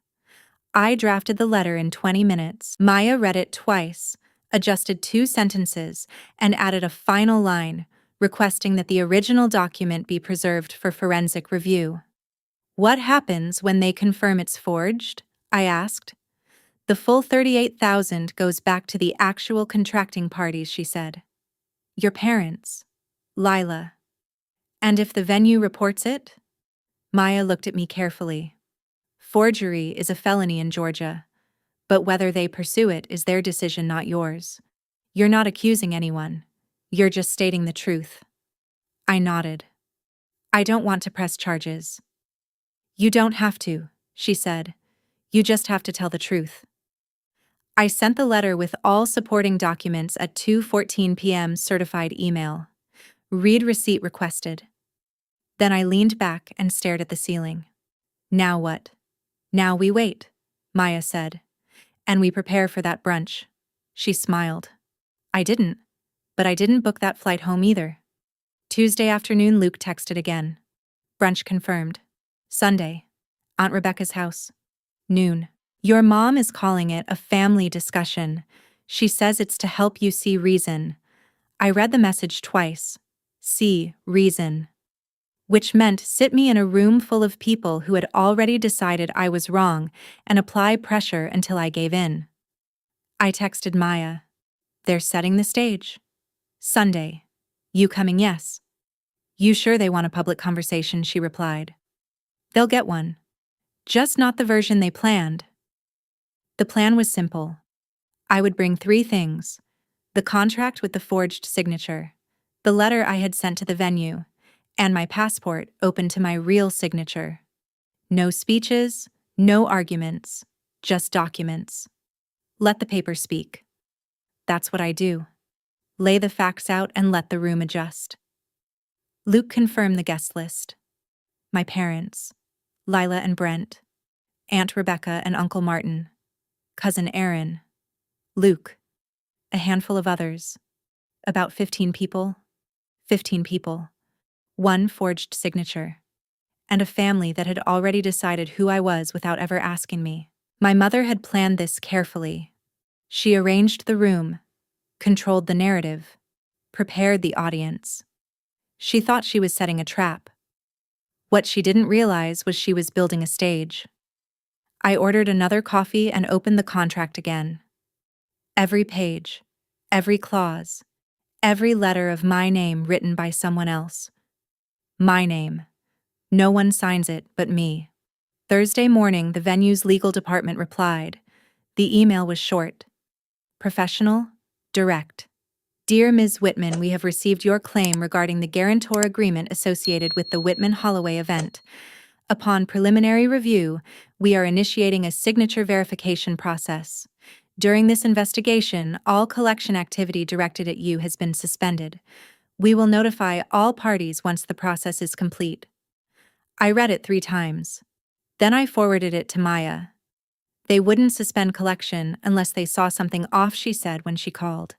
I drafted the letter in 20 minutes. Maya read it twice, adjusted 2 sentences, and added a final line, requesting that the original document be preserved for forensic review. What happens when they confirm it's forged? I asked. The full $38,000 goes back to the actual contracting parties, she said. Your parents. Lila. And if the venue reports it? Maya looked at me carefully. Forgery is a felony in Georgia, but whether they pursue it is their decision, not yours. You're not accusing anyone. You're just stating the truth. I nodded. I don't want to press charges. You don't have to, she said. You just have to tell the truth. I sent the letter with all supporting documents at 2:14 p.m. certified email. Read receipt requested. Then I leaned back and stared at the ceiling. Now what? Now we wait, Maya said. And we prepare for that brunch. She smiled. I didn't. But I didn't book that flight home either. Tuesday afternoon, Luke texted again. Brunch confirmed. Sunday. Aunt Rebecca's house. Noon. Your mom is calling it a family discussion. She says it's to help you see reason. I read the message twice. See reason. Which meant sit me in a room full of people who had already decided I was wrong and apply pressure until I gave in. I texted Maya. They're setting the stage. Sunday. You coming? Yes. You sure they want a public conversation? She replied. They'll get one. Just not the version they planned. The plan was simple. I would bring 3 things: the contract with the forged signature, the letter I had sent to the venue, and my passport open to my real signature. No speeches, no arguments, just documents. Let the paper speak. That's what I do. Lay the facts out and let the room adjust. Luke confirmed the guest list. My parents, Lila and Brent, Aunt Rebecca and Uncle Martin, Cousin Aaron, Luke, a handful of others, about 15 people, 15 people, 1 forged signature, and a family that had already decided who I was without ever asking me. My mother had planned this carefully. She arranged the room, controlled the narrative, prepared the audience. She thought she was setting a trap. What she didn't realize was she was building a stage. I ordered another coffee and opened the contract again. Every page, every clause, every letter of my name written by someone else. My name. No one signs it but me. Thursday morning, the venue's legal department replied. The email was short. Professional, direct. Dear Ms. Whitman, we have received your claim regarding the guarantor agreement associated with the Whitman-Holloway event. Upon preliminary review, we are initiating a signature verification process. During this investigation, all collection activity directed at you has been suspended. We will notify all parties once the process is complete. I read it 3 times. Then I forwarded it to Maya. They wouldn't suspend collection unless they saw something off, she said when she called.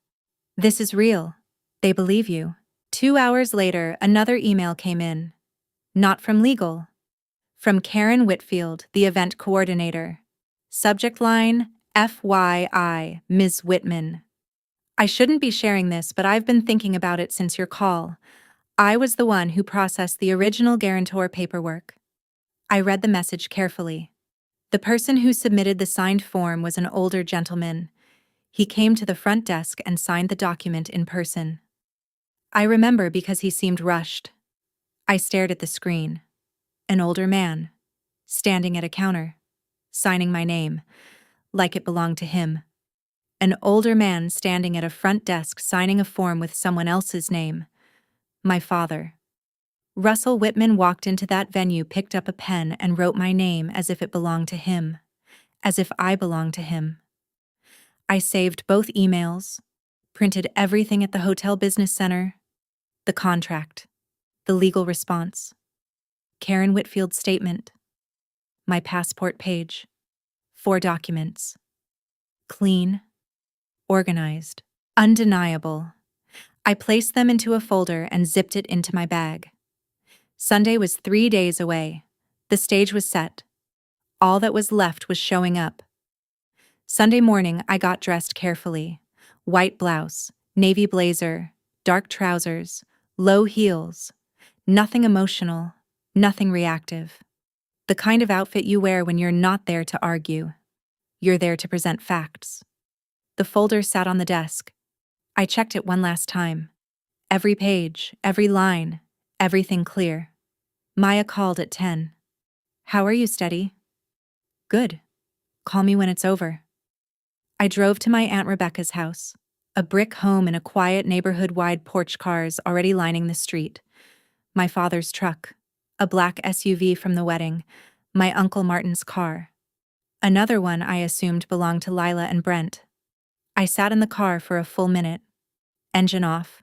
This is real. They believe you. 2 hours later, another email came in. Not from legal. From Karen Whitfield, the event coordinator. Subject line, FYI, Ms. Whitman. I shouldn't be sharing this, but I've been thinking about it since your call. I was the one who processed the original guarantor paperwork. I read the message carefully. The person who submitted the signed form was an older gentleman. He came to the front desk and signed the document in person. I remember because he seemed rushed. I stared at the screen. An older man, standing at a counter, signing my name, like it belonged to him. An older man standing at a front desk signing a form with someone else's name. My father. Russell Whitman walked into that venue, picked up a pen, and wrote my name as if it belonged to him, as if I belonged to him. I saved both emails, printed everything at the hotel business center, the contract, the legal response, Karen Whitfield's statement, my passport page, 4 documents. Clean, organized, undeniable. I placed them into a folder and zipped it into my bag. Sunday was 3 days away. The stage was set. All that was left was showing up. Sunday morning, I got dressed carefully. White blouse, navy blazer, dark trousers, low heels. Nothing emotional, nothing reactive. The kind of outfit you wear when you're not there to argue. You're there to present facts. The folder sat on the desk. I checked it one last time. Every page, every line, everything clear. Maya called at 10. How are you, Steady? Good. Call me when it's over. I drove to my Aunt Rebecca's house, a brick home in a quiet neighborhood, wide porch cars already lining the street. My father's truck, A black SUV from the wedding, my Uncle Martin's car. Another one I assumed belonged to Lila and Brent. I sat in the car for a full minute. Engine off.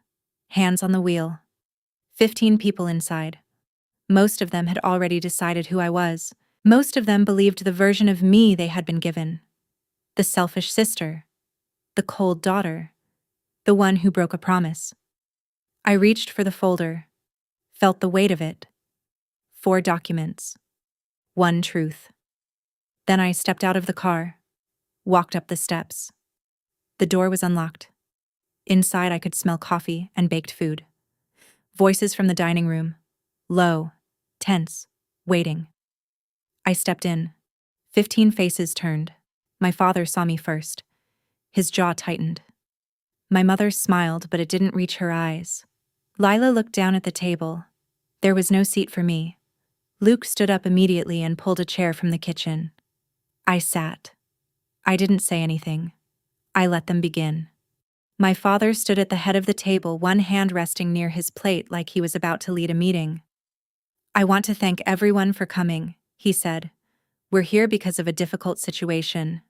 Hands on the wheel. 15 people inside. Most of them had already decided who I was. Most of them believed the version of me they had been given. The selfish sister. The cold daughter. The one who broke a promise. I reached for the folder. Felt the weight of it. 4 documents. 1 truth. Then I stepped out of the car. Walked up the steps. The door was unlocked. Inside I could smell coffee and baked food. Voices from the dining room. Low. Tense. Waiting. I stepped in. 15 faces turned. My father saw me first. His jaw tightened. My mother smiled, but it didn't reach her eyes. Lila looked down at the table. There was no seat for me. Luke stood up immediately and pulled a chair from the kitchen. I sat. I didn't say anything. I let them begin. My father stood at the head of the table, one hand resting near his plate like he was about to lead a meeting. "I want to thank everyone for coming," he said. "We're here because of a difficult situation."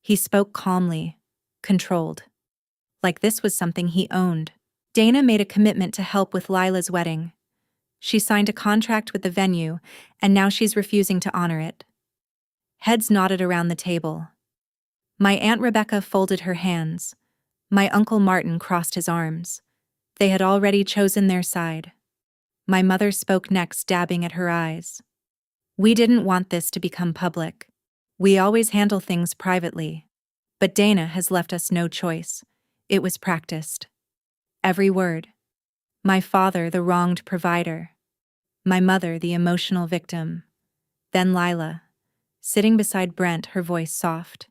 He spoke calmly, controlled. Like this was something he owned. Dana made a commitment to help with Lila's wedding. She signed a contract with the venue, and now she's refusing to honor it. Heads nodded around the table. My Aunt Rebecca folded her hands. My Uncle Martin crossed his arms. They had already chosen their side. My mother spoke next, dabbing at her eyes. "We didn't want this to become public. We always handle things privately. But Dana has left us no choice. It was practiced. Every word. My father, the wronged provider. My mother, the emotional victim. Then Lila, sitting beside Brent, her voice soft.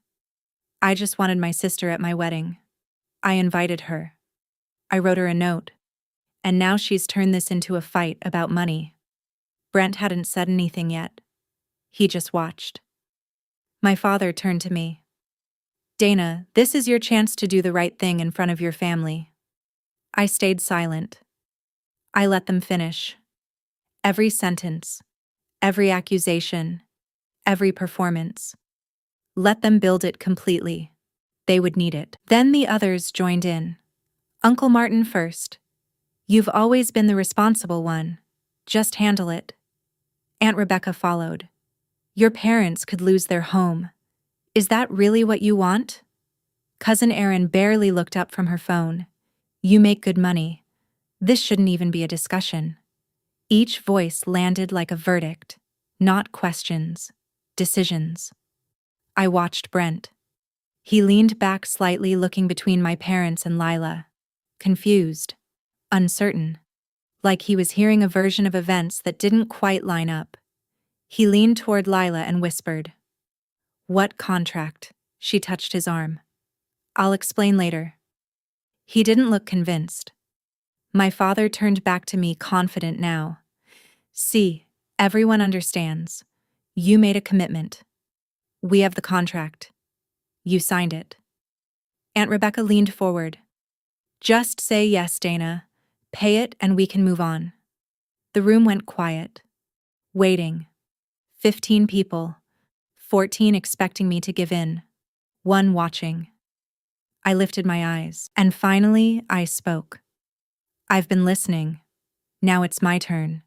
I just wanted my sister at my wedding. I invited her. I wrote her a note. And now she's turned this into a fight about money." Brent hadn't said anything yet. He just watched. My father turned to me. "Dana, this is your chance to do the right thing in front of your family." I stayed silent. I let them finish. Every sentence, every accusation, every performance. Let them build it completely. They would need it. Then the others joined in. Uncle Martin first. "You've always been the responsible one. Just handle it." Aunt Rebecca followed. "Your parents could lose their home. Is that really what you want?" Cousin Erin barely looked up from her phone. "You make good money. This shouldn't even be a discussion." Each voice landed like a verdict, not questions, decisions. I watched Brent. He leaned back slightly, looking between my parents and Lila. Confused. Uncertain. Like he was hearing a version of events that didn't quite line up. He leaned toward Lila and whispered. "What contract?" She touched his arm. "I'll explain later." He didn't look convinced. My father turned back to me, confident now. "See, everyone understands. You made a commitment. We have the contract. You signed it." Aunt Rebecca leaned forward. "Just say yes, Dana. Pay it and we can move on." The room went quiet. Waiting. 15 people. 14 expecting me to give in. 1 watching. I lifted my eyes, and finally I spoke. "I've been listening. Now it's my turn."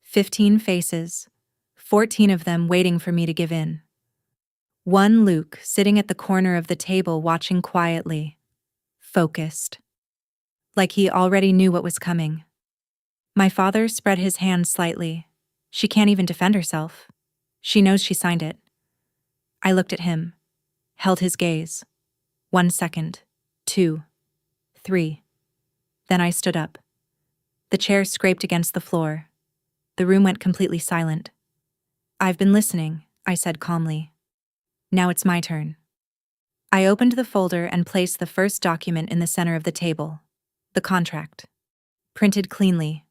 15 faces. 14 of them waiting for me to give in. 1 Luke sitting at the corner of the table watching quietly. Focused. Like he already knew what was coming. My father spread his hands slightly. She can't even defend herself. She knows she signed it. I looked at him. Held his gaze. 1 second. 2. 3. Then I stood up. The chair scraped against the floor. The room went completely silent. "I've been listening," I said calmly. "Now it's my turn." I opened the folder and placed the first document in the center of the table. The contract. Printed cleanly.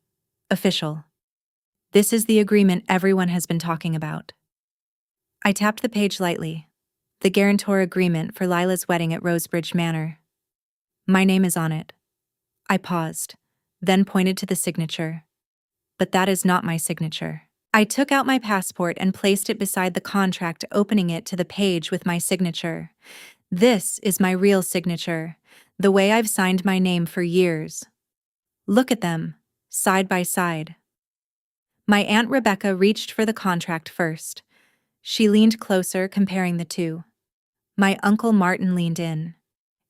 Official. This is the agreement everyone has been talking about. I tapped the page lightly. The guarantor agreement for Lila's wedding at Rosebridge Manor. My name is on it. I paused, then pointed to the signature. But that is not my signature. I took out my passport and placed it beside the contract, opening it to the page with my signature. This is my real signature, the way I've signed my name for years. Look at them, side by side. My Aunt Rebecca reached for the contract first. She leaned closer, comparing the two. My Uncle Martin leaned in.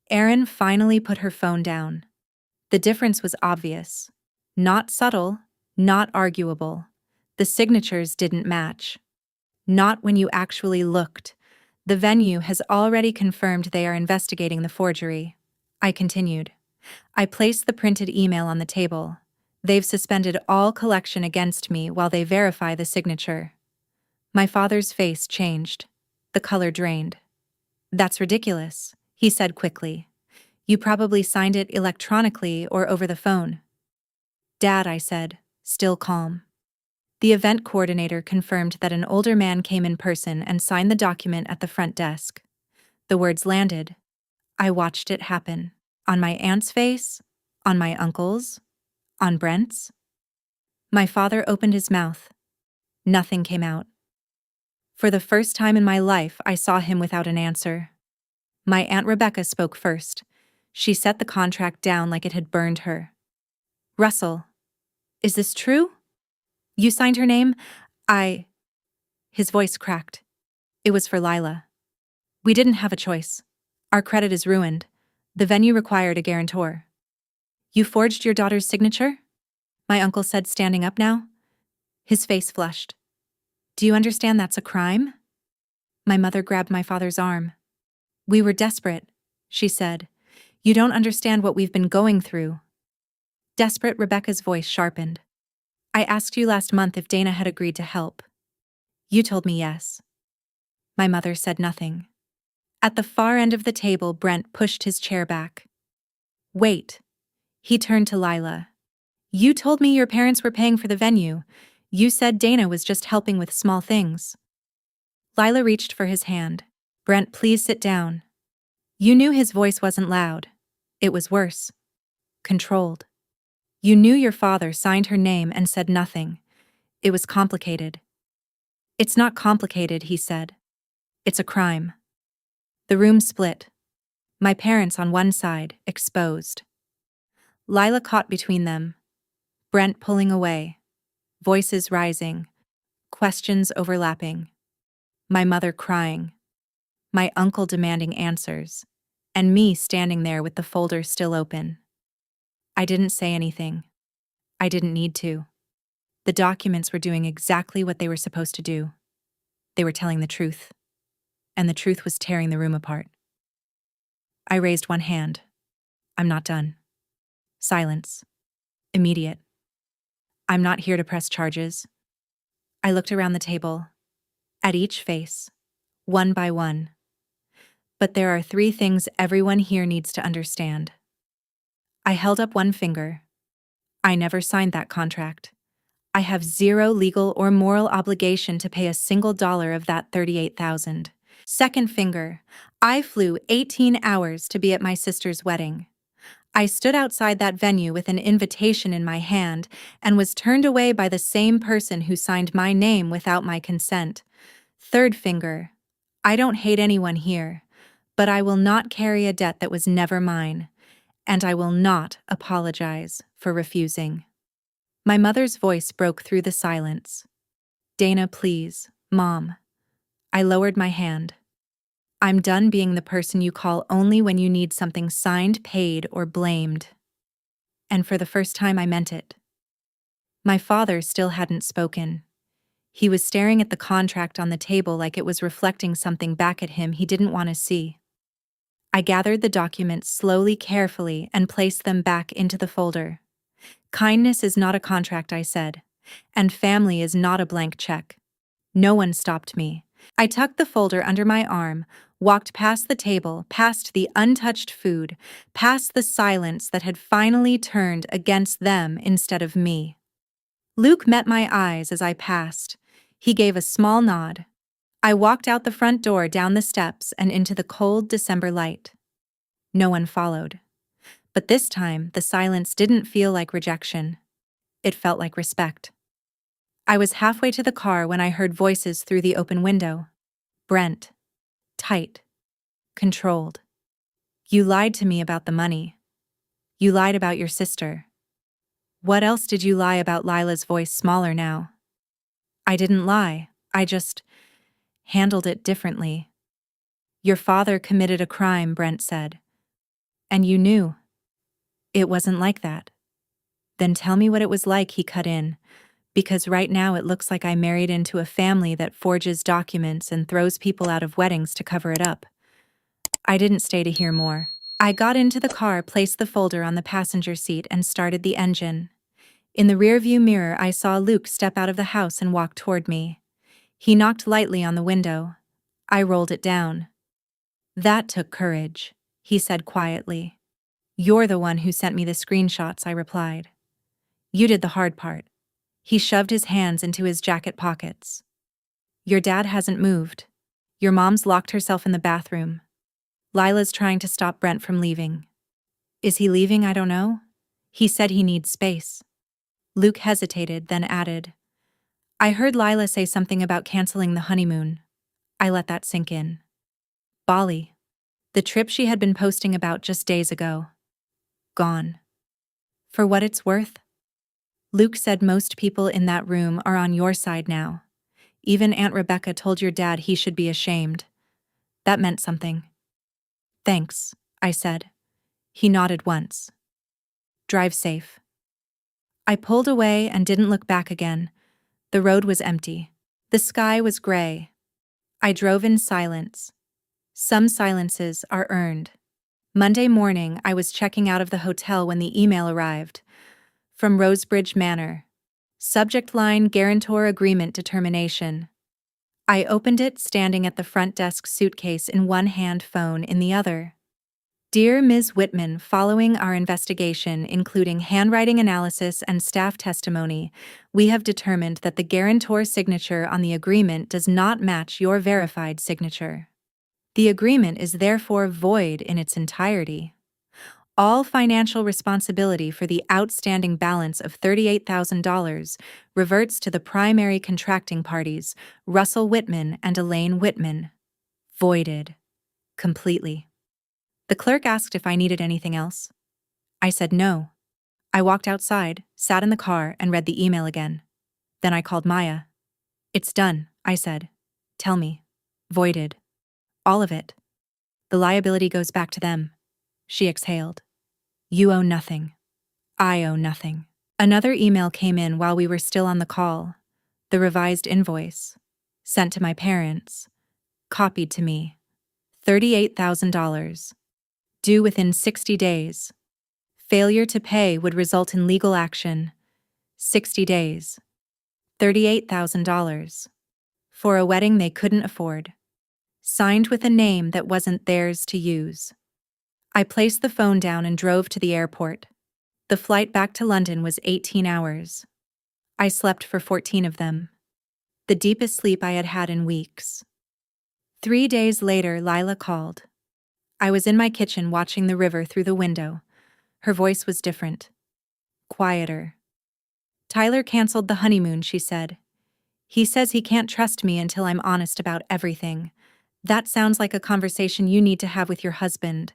Erin finally put her phone down. The difference was obvious. Not subtle, not arguable. The signatures didn't match. Not when you actually looked. The venue has already confirmed they are investigating the forgery. I continued. I placed the printed email on the table. They've suspended all collection against me while they verify the signature. My father's face changed. The color drained. That's ridiculous, he said quickly. You probably signed it electronically or over the phone. Dad, I said, still calm. The event coordinator confirmed that an older man came in person and signed the document at the front desk. The words landed. I watched it happen. On my aunt's face, on my uncle's, on Brent's. My father opened his mouth. Nothing came out. For the first time in my life, I saw him without an answer. My Aunt Rebecca spoke first. She set the contract down like it had burned her. Russell, is this true? You signed her name? His voice cracked. It was for Lila. We didn't have a choice. Our credit is ruined. The venue required a guarantor. You forged your daughter's signature? My uncle said, standing up now. His face flushed. Do you understand that's a crime? My mother grabbed my father's arm. We were desperate, she said. You don't understand what we've been going through. Desperate, Rebecca's voice sharpened. I asked you last month if Dana had agreed to help. You told me yes. My mother said nothing. At the far end of the table, Brent pushed his chair back. Wait. He turned to Lila. You told me your parents were paying for the venue. You said Dana was just helping with small things. Lila reached for his hand. Brent, please sit down. You knew his voice wasn't loud. It was worse. Controlled. You knew your father signed her name and said nothing. It was complicated. It's not complicated, he said. It's a crime. The room split. My parents on one side, exposed. Lila caught between them. Brent pulling away. Voices rising. Questions overlapping. My mother crying. My uncle demanding answers. And me standing there with the folder still open. I didn't say anything. I didn't need to. The documents were doing exactly what they were supposed to do. They were telling the truth. And the truth was tearing the room apart. I raised one hand. I'm not done. Silence. Immediate. I'm not here to press charges. I looked around the table. At each face. One by one. But there are 3 things everyone here needs to understand. I held up one finger. I never signed that contract. I have 0 legal or moral obligation to pay a single dollar of that $38,000. Second finger. I flew 18 hours to be at my sister's wedding. I stood outside that venue with an invitation in my hand and was turned away by the same person who signed my name without my consent. Third finger. I don't hate anyone here, but I will not carry a debt that was never mine, and I will not apologize for refusing. My mother's voice broke through the silence. Dana, please, Mom. I lowered my hand. I'm done being the person you call only when you need something signed, paid, or blamed. And for the first time, I meant it. My father still hadn't spoken. He was staring at the contract on the table like it was reflecting something back at him he didn't want to see. I gathered the documents slowly, carefully, and placed them back into the folder. Kindness is not a contract, I said, and family is not a blank check. No one stopped me. I tucked the folder under my arm, walked past the table, past the untouched food, past the silence that had finally turned against them instead of me. Luke met my eyes as I passed. He gave a small nod. I walked out the front door, down the steps, and into the cold December light. No one followed. But this time, the silence didn't feel like rejection. It felt like respect. I was halfway to the car when I heard voices through the open window. Brent. Tight. Controlled. You lied to me about the money. You lied about your sister. What else did you lie about? Lila's voice smaller now. I didn't lie, I just handled it differently. Your father committed a crime, Brent said. And you knew. It wasn't like that. Then tell me what it was like, he cut in, because right now it looks like I married into a family that forges documents and throws people out of weddings to cover it up. I didn't stay to hear more. I got into the car, placed the folder on the passenger seat, and started the engine. In the rearview mirror, I saw Luke step out of the house and walk toward me. He knocked lightly on the window. I rolled it down. That took courage, he said quietly. You're the one who sent me the screenshots, I replied. You did the hard part. He shoved his hands into his jacket pockets. Your dad hasn't moved. Your mom's locked herself in the bathroom. Lila's trying to stop Brent from leaving. Is he leaving? I don't know. He said he needs space. Luke hesitated, then added, I heard Lila say something about canceling the honeymoon. I let that sink in. Bali. The trip she had been posting about just days ago. Gone. For what it's worth? Luke said most people in that room are on your side now. Even Aunt Rebecca told your dad he should be ashamed. That meant something. Thanks, I said. He nodded once. Drive safe. I pulled away and didn't look back again. The road was empty. The sky was gray. I drove in silence. Some silences are earned. Monday morning, I was checking out of the hotel when the email arrived. From Rosebridge Manor. Subject line: Guarantor Agreement Determination. I opened it, standing at the front desk, suitcase in one hand, phone in the other. Dear Ms. Whitman, following our investigation, including handwriting analysis and staff testimony, we have determined that the guarantor signature on the agreement does not match your verified signature. The agreement is therefore void in its entirety. All financial responsibility for the outstanding balance of $38,000 reverts to the primary contracting parties, Russell Whitman and Elaine Whitman. Voided. Completely. The clerk asked if I needed anything else. I said no. I walked outside, sat in the car, and read the email again. Then I called Maya. It's done, I said. Tell me. Voided. All of it. The liability goes back to them. She exhaled. You owe nothing. I owe nothing. Another email came in while we were still on the call. The revised invoice. Sent to my parents. Copied to me. $38,000. Due within 60 days. Failure to pay would result in legal action. 60 days. $38,000. For a wedding they couldn't afford. Signed with a name that wasn't theirs to use. I placed the phone down and drove to the airport. The flight back to London was 18 hours. I slept for 14 of them. The deepest sleep I had had in weeks. 3 days later, Lila called. I was in my kitchen watching the river through the window. Her voice was different. Quieter. Tyler canceled the honeymoon, she said. He says he can't trust me until I'm honest about everything. That sounds like a conversation you need to have with your husband.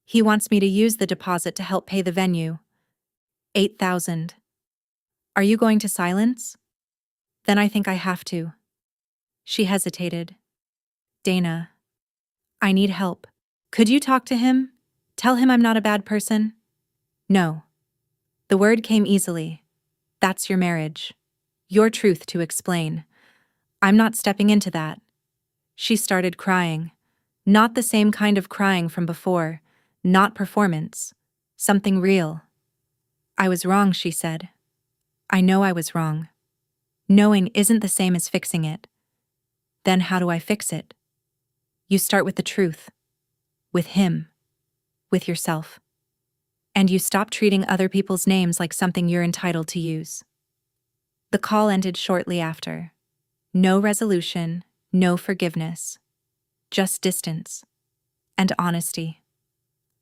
He wants me to use the deposit to help pay the venue. $8,000. Are you going to silence? Then I think I have to. She hesitated. Dana. I need help. Could you talk to him? Tell him I'm not a bad person? No. The word came easily. That's your marriage. Your truth to explain. I'm not stepping into that. She started crying. Not the same kind of crying from before. Not performance. Something real. I was wrong, she said. I know I was wrong. Knowing isn't the same as fixing it. Then how do I fix it? You start with the truth. With him. With yourself. And you stop treating other people's names like something you're entitled to use. The call ended shortly after. No resolution, no forgiveness. Just distance. And honesty.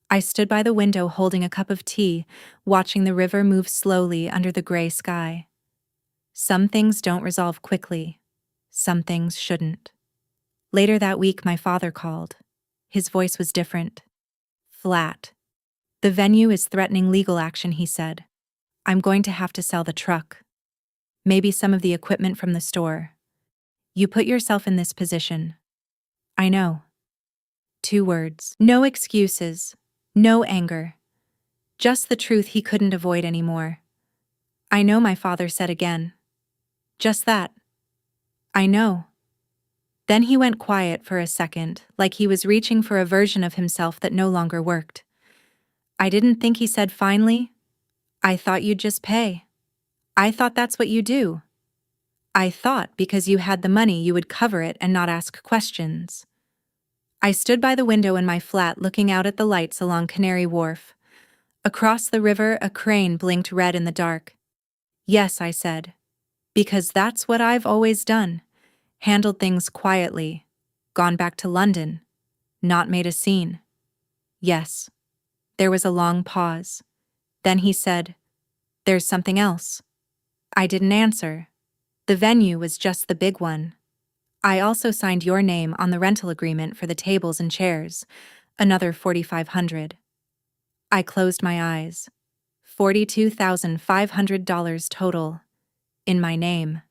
I stood by the window holding a cup of tea, watching the river move slowly under the gray sky. Some things don't resolve quickly. Some things shouldn't. Later that week, my father called. His voice was different. Flat. The venue is threatening legal action, he said. I'm going to have to sell the truck. Maybe some of the equipment from the store. You put yourself in this position. I know. 2 words. No excuses. No anger. Just the truth he couldn't avoid anymore. I know, my father said again. Just that. I know. Then he went quiet for a second, like he was reaching for a version of himself that no longer worked. I didn't think, he said finally. I thought you'd just pay. I thought that's what you do. I thought because you had the money you would cover it and not ask questions. I stood by the window in my flat looking out at the lights along Canary Wharf. Across the river, a crane blinked red in the dark. Yes, I said. Because that's what I've always done. Handled things quietly. Gone back to London. Not made a scene. Yes. There was a long pause. Then he said, There's something else. I didn't answer. The venue was just the big one. I also signed your name on the rental agreement for the tables and chairs, another $4,500. I closed my eyes. $42,500 total. In my name.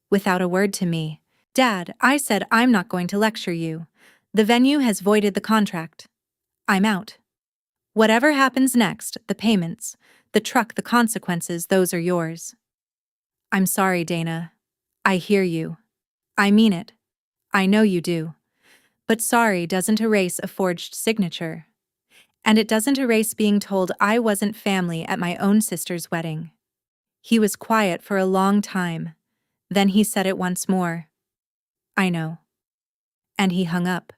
Without a word to me. Dad, I said, I'm not going to lecture you. The venue has voided the contract. I'm out. Whatever happens next, the payments, the truck, the consequences, those are yours. I'm sorry, Dana. I hear you. I mean it. I know you do. But sorry doesn't erase a forged signature. And it doesn't erase being told I wasn't family at my own sister's wedding. He was quiet for a long time. Then he said it once more. I know. And he hung up.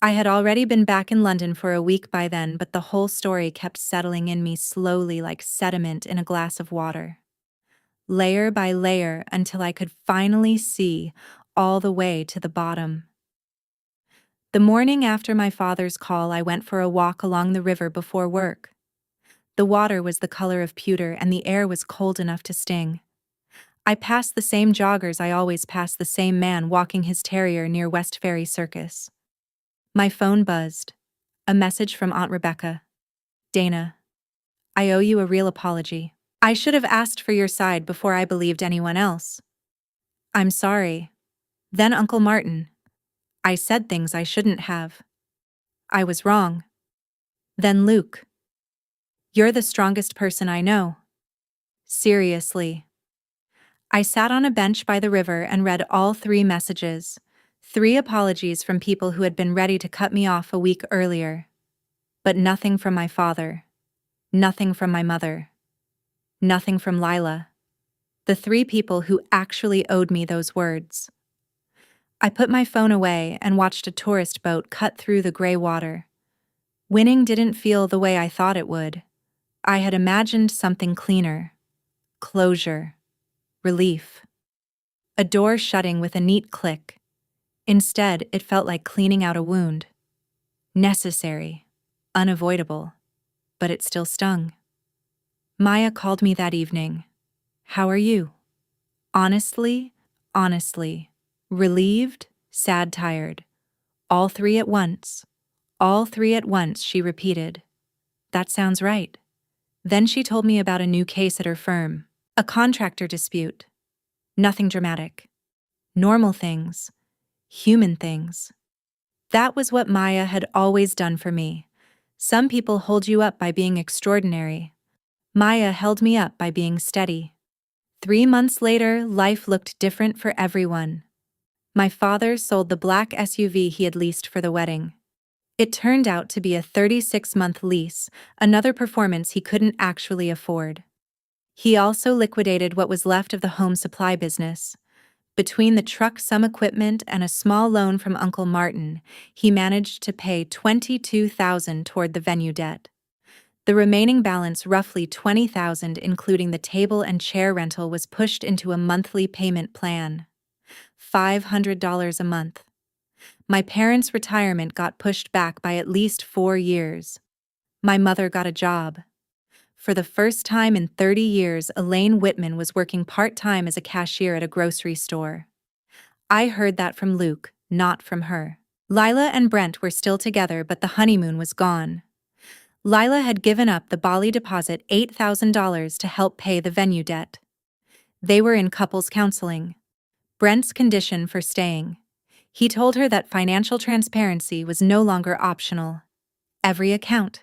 I had already been back in London for a week by then, but the whole story kept settling in me slowly like sediment in a glass of water. Layer by layer until I could finally see all the way to the bottom. The morning after my father's call, I went for a walk along the river before work. The water was the color of pewter and the air was cold enough to sting. I passed the same joggers I always pass, the same man walking his terrier near West Ferry Circus. My phone buzzed. A message from Aunt Rebecca. Dana, I owe you a real apology. I should have asked for your side before I believed anyone else. I'm sorry. Then Uncle Martin. I said things I shouldn't have. I was wrong. Then Luke. You're the strongest person I know. Seriously. I sat on a bench by the river and read all 3 messages. 3 apologies from people who had been ready to cut me off a week earlier. But nothing from my father. Nothing from my mother. Nothing from Lila. The 3 people who actually owed me those words. I put my phone away and watched a tourist boat cut through the gray water. Winning didn't feel the way I thought it would. I had imagined something cleaner. Closure. Relief. A door shutting with a neat click. Instead, it felt like cleaning out a wound. Necessary. Unavoidable. But it still stung. Maya called me that evening. How are you? Honestly. Relieved, sad, tired. All 3 at once. All 3 at once, she repeated. That sounds right. Then she told me about a new case at her firm. A contractor dispute. Nothing dramatic. Normal things. Human things. That was what Maya had always done for me. Some people hold you up by being extraordinary. Maya held me up by being steady. 3 months later, life looked different for everyone. My father sold the black SUV he had leased for the wedding. It turned out to be a 36-month lease, another performance he couldn't actually afford. He also liquidated what was left of the home supply business. Between the truck, some equipment, and a small loan from Uncle Martin, he managed to pay $22,000 toward the venue debt. The remaining balance, roughly $20,000 including the table and chair rental, was pushed into a monthly payment plan. $500 a month. My parents' retirement got pushed back by at least 4 years. My mother got a job. For the first time in 30 years, Elaine Whitman was working part-time as a cashier at a grocery store. I heard that from Luke, not from her. Lila and Brent were still together, but the honeymoon was gone. Lila had given up the Bali deposit $8,000 to help pay the venue debt. They were in couples counseling. Brent's condition for staying. He told her that financial transparency was no longer optional. Every account,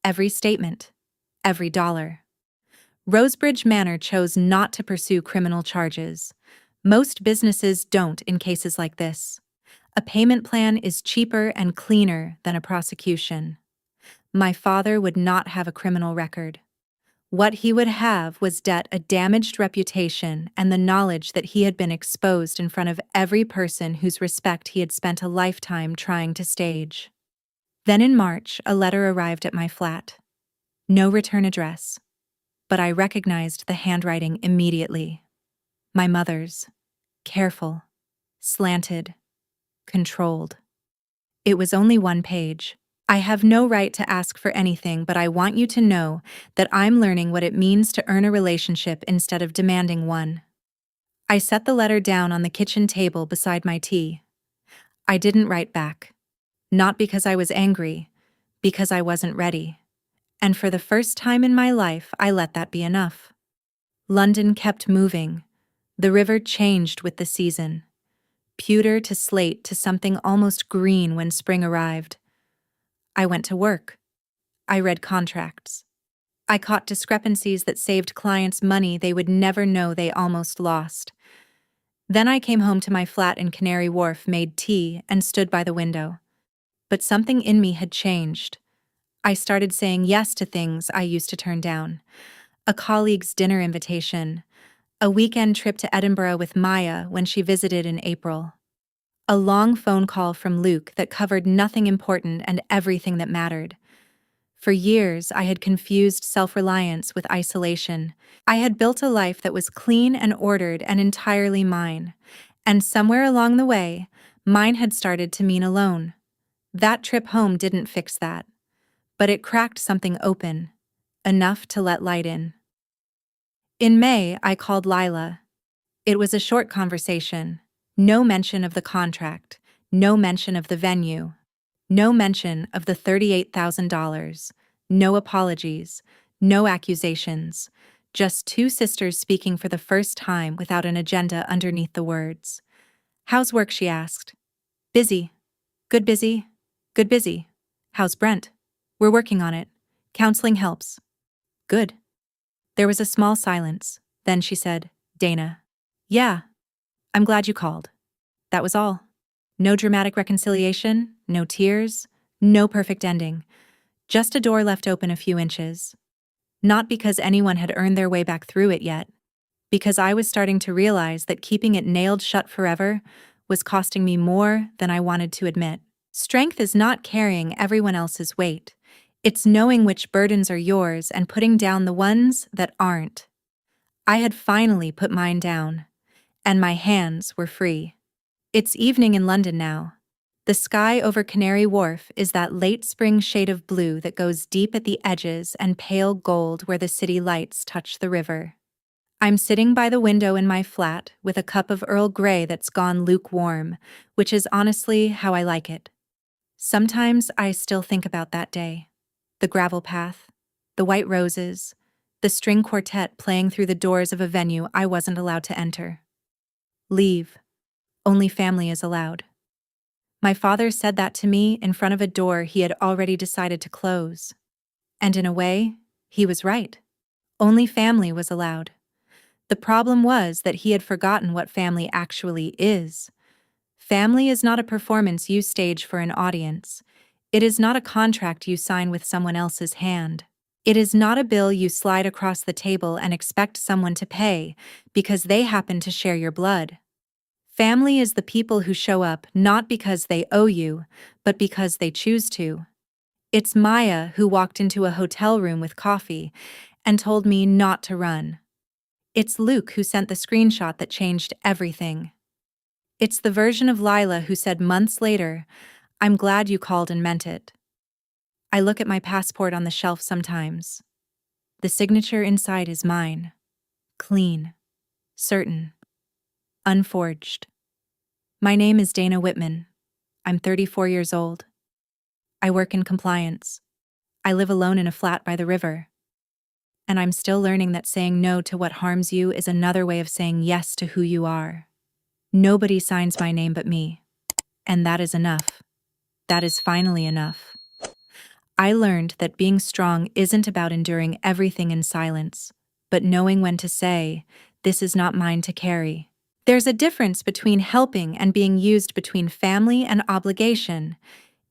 every statement, every dollar. Rosebridge Manor chose not to pursue criminal charges. Most businesses don't in cases like this. A payment plan is cheaper and cleaner than a prosecution. My father would not have a criminal record. What he would have was debt, a damaged reputation, and the knowledge that he had been exposed in front of every person whose respect he had spent a lifetime trying to stage. Then in March, a letter arrived at my flat. No return address. But I recognized the handwriting immediately. My mother's. Careful. Slanted. Controlled. It was only one page. I have no right to ask for anything, but I want you to know that I'm learning what it means to earn a relationship instead of demanding one. I set the letter down on the kitchen table beside my tea. I didn't write back. Not because I was angry, because I wasn't ready. And for the first time in my life, I let that be enough. London kept moving. The river changed with the season. Pewter to slate to something almost green when spring arrived. I went to work. I read contracts. I caught discrepancies that saved clients money they would never know they almost lost. Then I came home to my flat in Canary Wharf, made tea, and stood by the window. But something in me had changed. I started saying yes to things I used to turn down. A colleague's dinner invitation. A weekend trip to Edinburgh with Maya when she visited in April. A long phone call from Luke that covered nothing important and everything that mattered. For years, I had confused self-reliance with isolation. I had built a life that was clean and ordered and entirely mine. And somewhere along the way, mine had started to mean alone. That trip home didn't fix that. But it cracked something open. Enough to let light in. In May, I called Lila. It was a short conversation. No mention of the contract, no mention of the venue, no mention of the $38,000, no apologies, no accusations, just two sisters speaking for the first time without an agenda underneath the words. "How's work?" she asked. "Busy. Good busy. Good busy. How's Brent?" "We're working on it. Counseling helps." "Good." There was a small silence. Then she said, "Dana." "Yeah. I'm glad you called." That was all. No dramatic reconciliation, no tears, no perfect ending. Just a door left open a few inches. Not because anyone had earned their way back through it yet. Because I was starting to realize that keeping it nailed shut forever was costing me more than I wanted to admit. Strength is not carrying everyone else's weight. It's knowing which burdens are yours and putting down the ones that aren't. I had finally put mine down. And my hands were free. It's evening in London now. The sky over Canary Wharf is that late spring shade of blue that goes deep at the edges and pale gold where the city lights touch the river. I'm sitting by the window in my flat with a cup of Earl Grey that's gone lukewarm, which is honestly how I like it. Sometimes I still think about that day. The gravel path, the white roses, the string quartet playing through the doors of a venue I wasn't allowed to enter. Leave. Only family is allowed. My father said that to me in front of a door he had already decided to close. And in a way, he was right. Only family was allowed. The problem was that he had forgotten what family actually is. Family is not a performance you stage for an audience. It is not a contract you sign with someone else's hand. It is not a bill you slide across the table and expect someone to pay because they happen to share your blood. Family is the people who show up not because they owe you, but because they choose to. It's Maya who walked into a hotel room with coffee and told me not to run. It's Luke who sent the screenshot that changed everything. It's the version of Lila who said months later, "I'm glad you called and meant it." I look at my passport on the shelf sometimes. The signature inside is mine. Clean. Certain. Unforged. My name is Dana Whitman. I'm 34 years old. I work in compliance. I live alone in a flat by the river. And I'm still learning that saying no to what harms you is another way of saying yes to who you are. Nobody signs my name but me. And that is enough. That is finally enough. I learned that being strong isn't about enduring everything in silence, but knowing when to say, "This is not mine to carry." There's a difference between helping and being used, between family and obligation.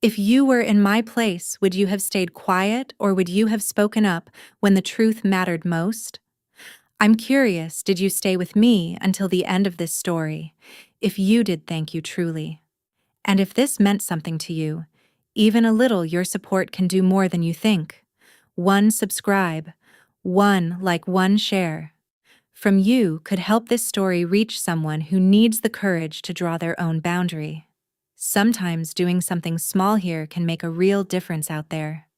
If you were in my place, would you have stayed quiet, or would you have spoken up when the truth mattered most? I'm curious, did you stay with me until the end of this story? If you did, thank you truly. And if this meant something to you, even a little, your support can do more than you think. One subscribe, one like, one share from you could help this story reach someone who needs the courage to draw their own boundary. Sometimes doing something small here can make a real difference out there.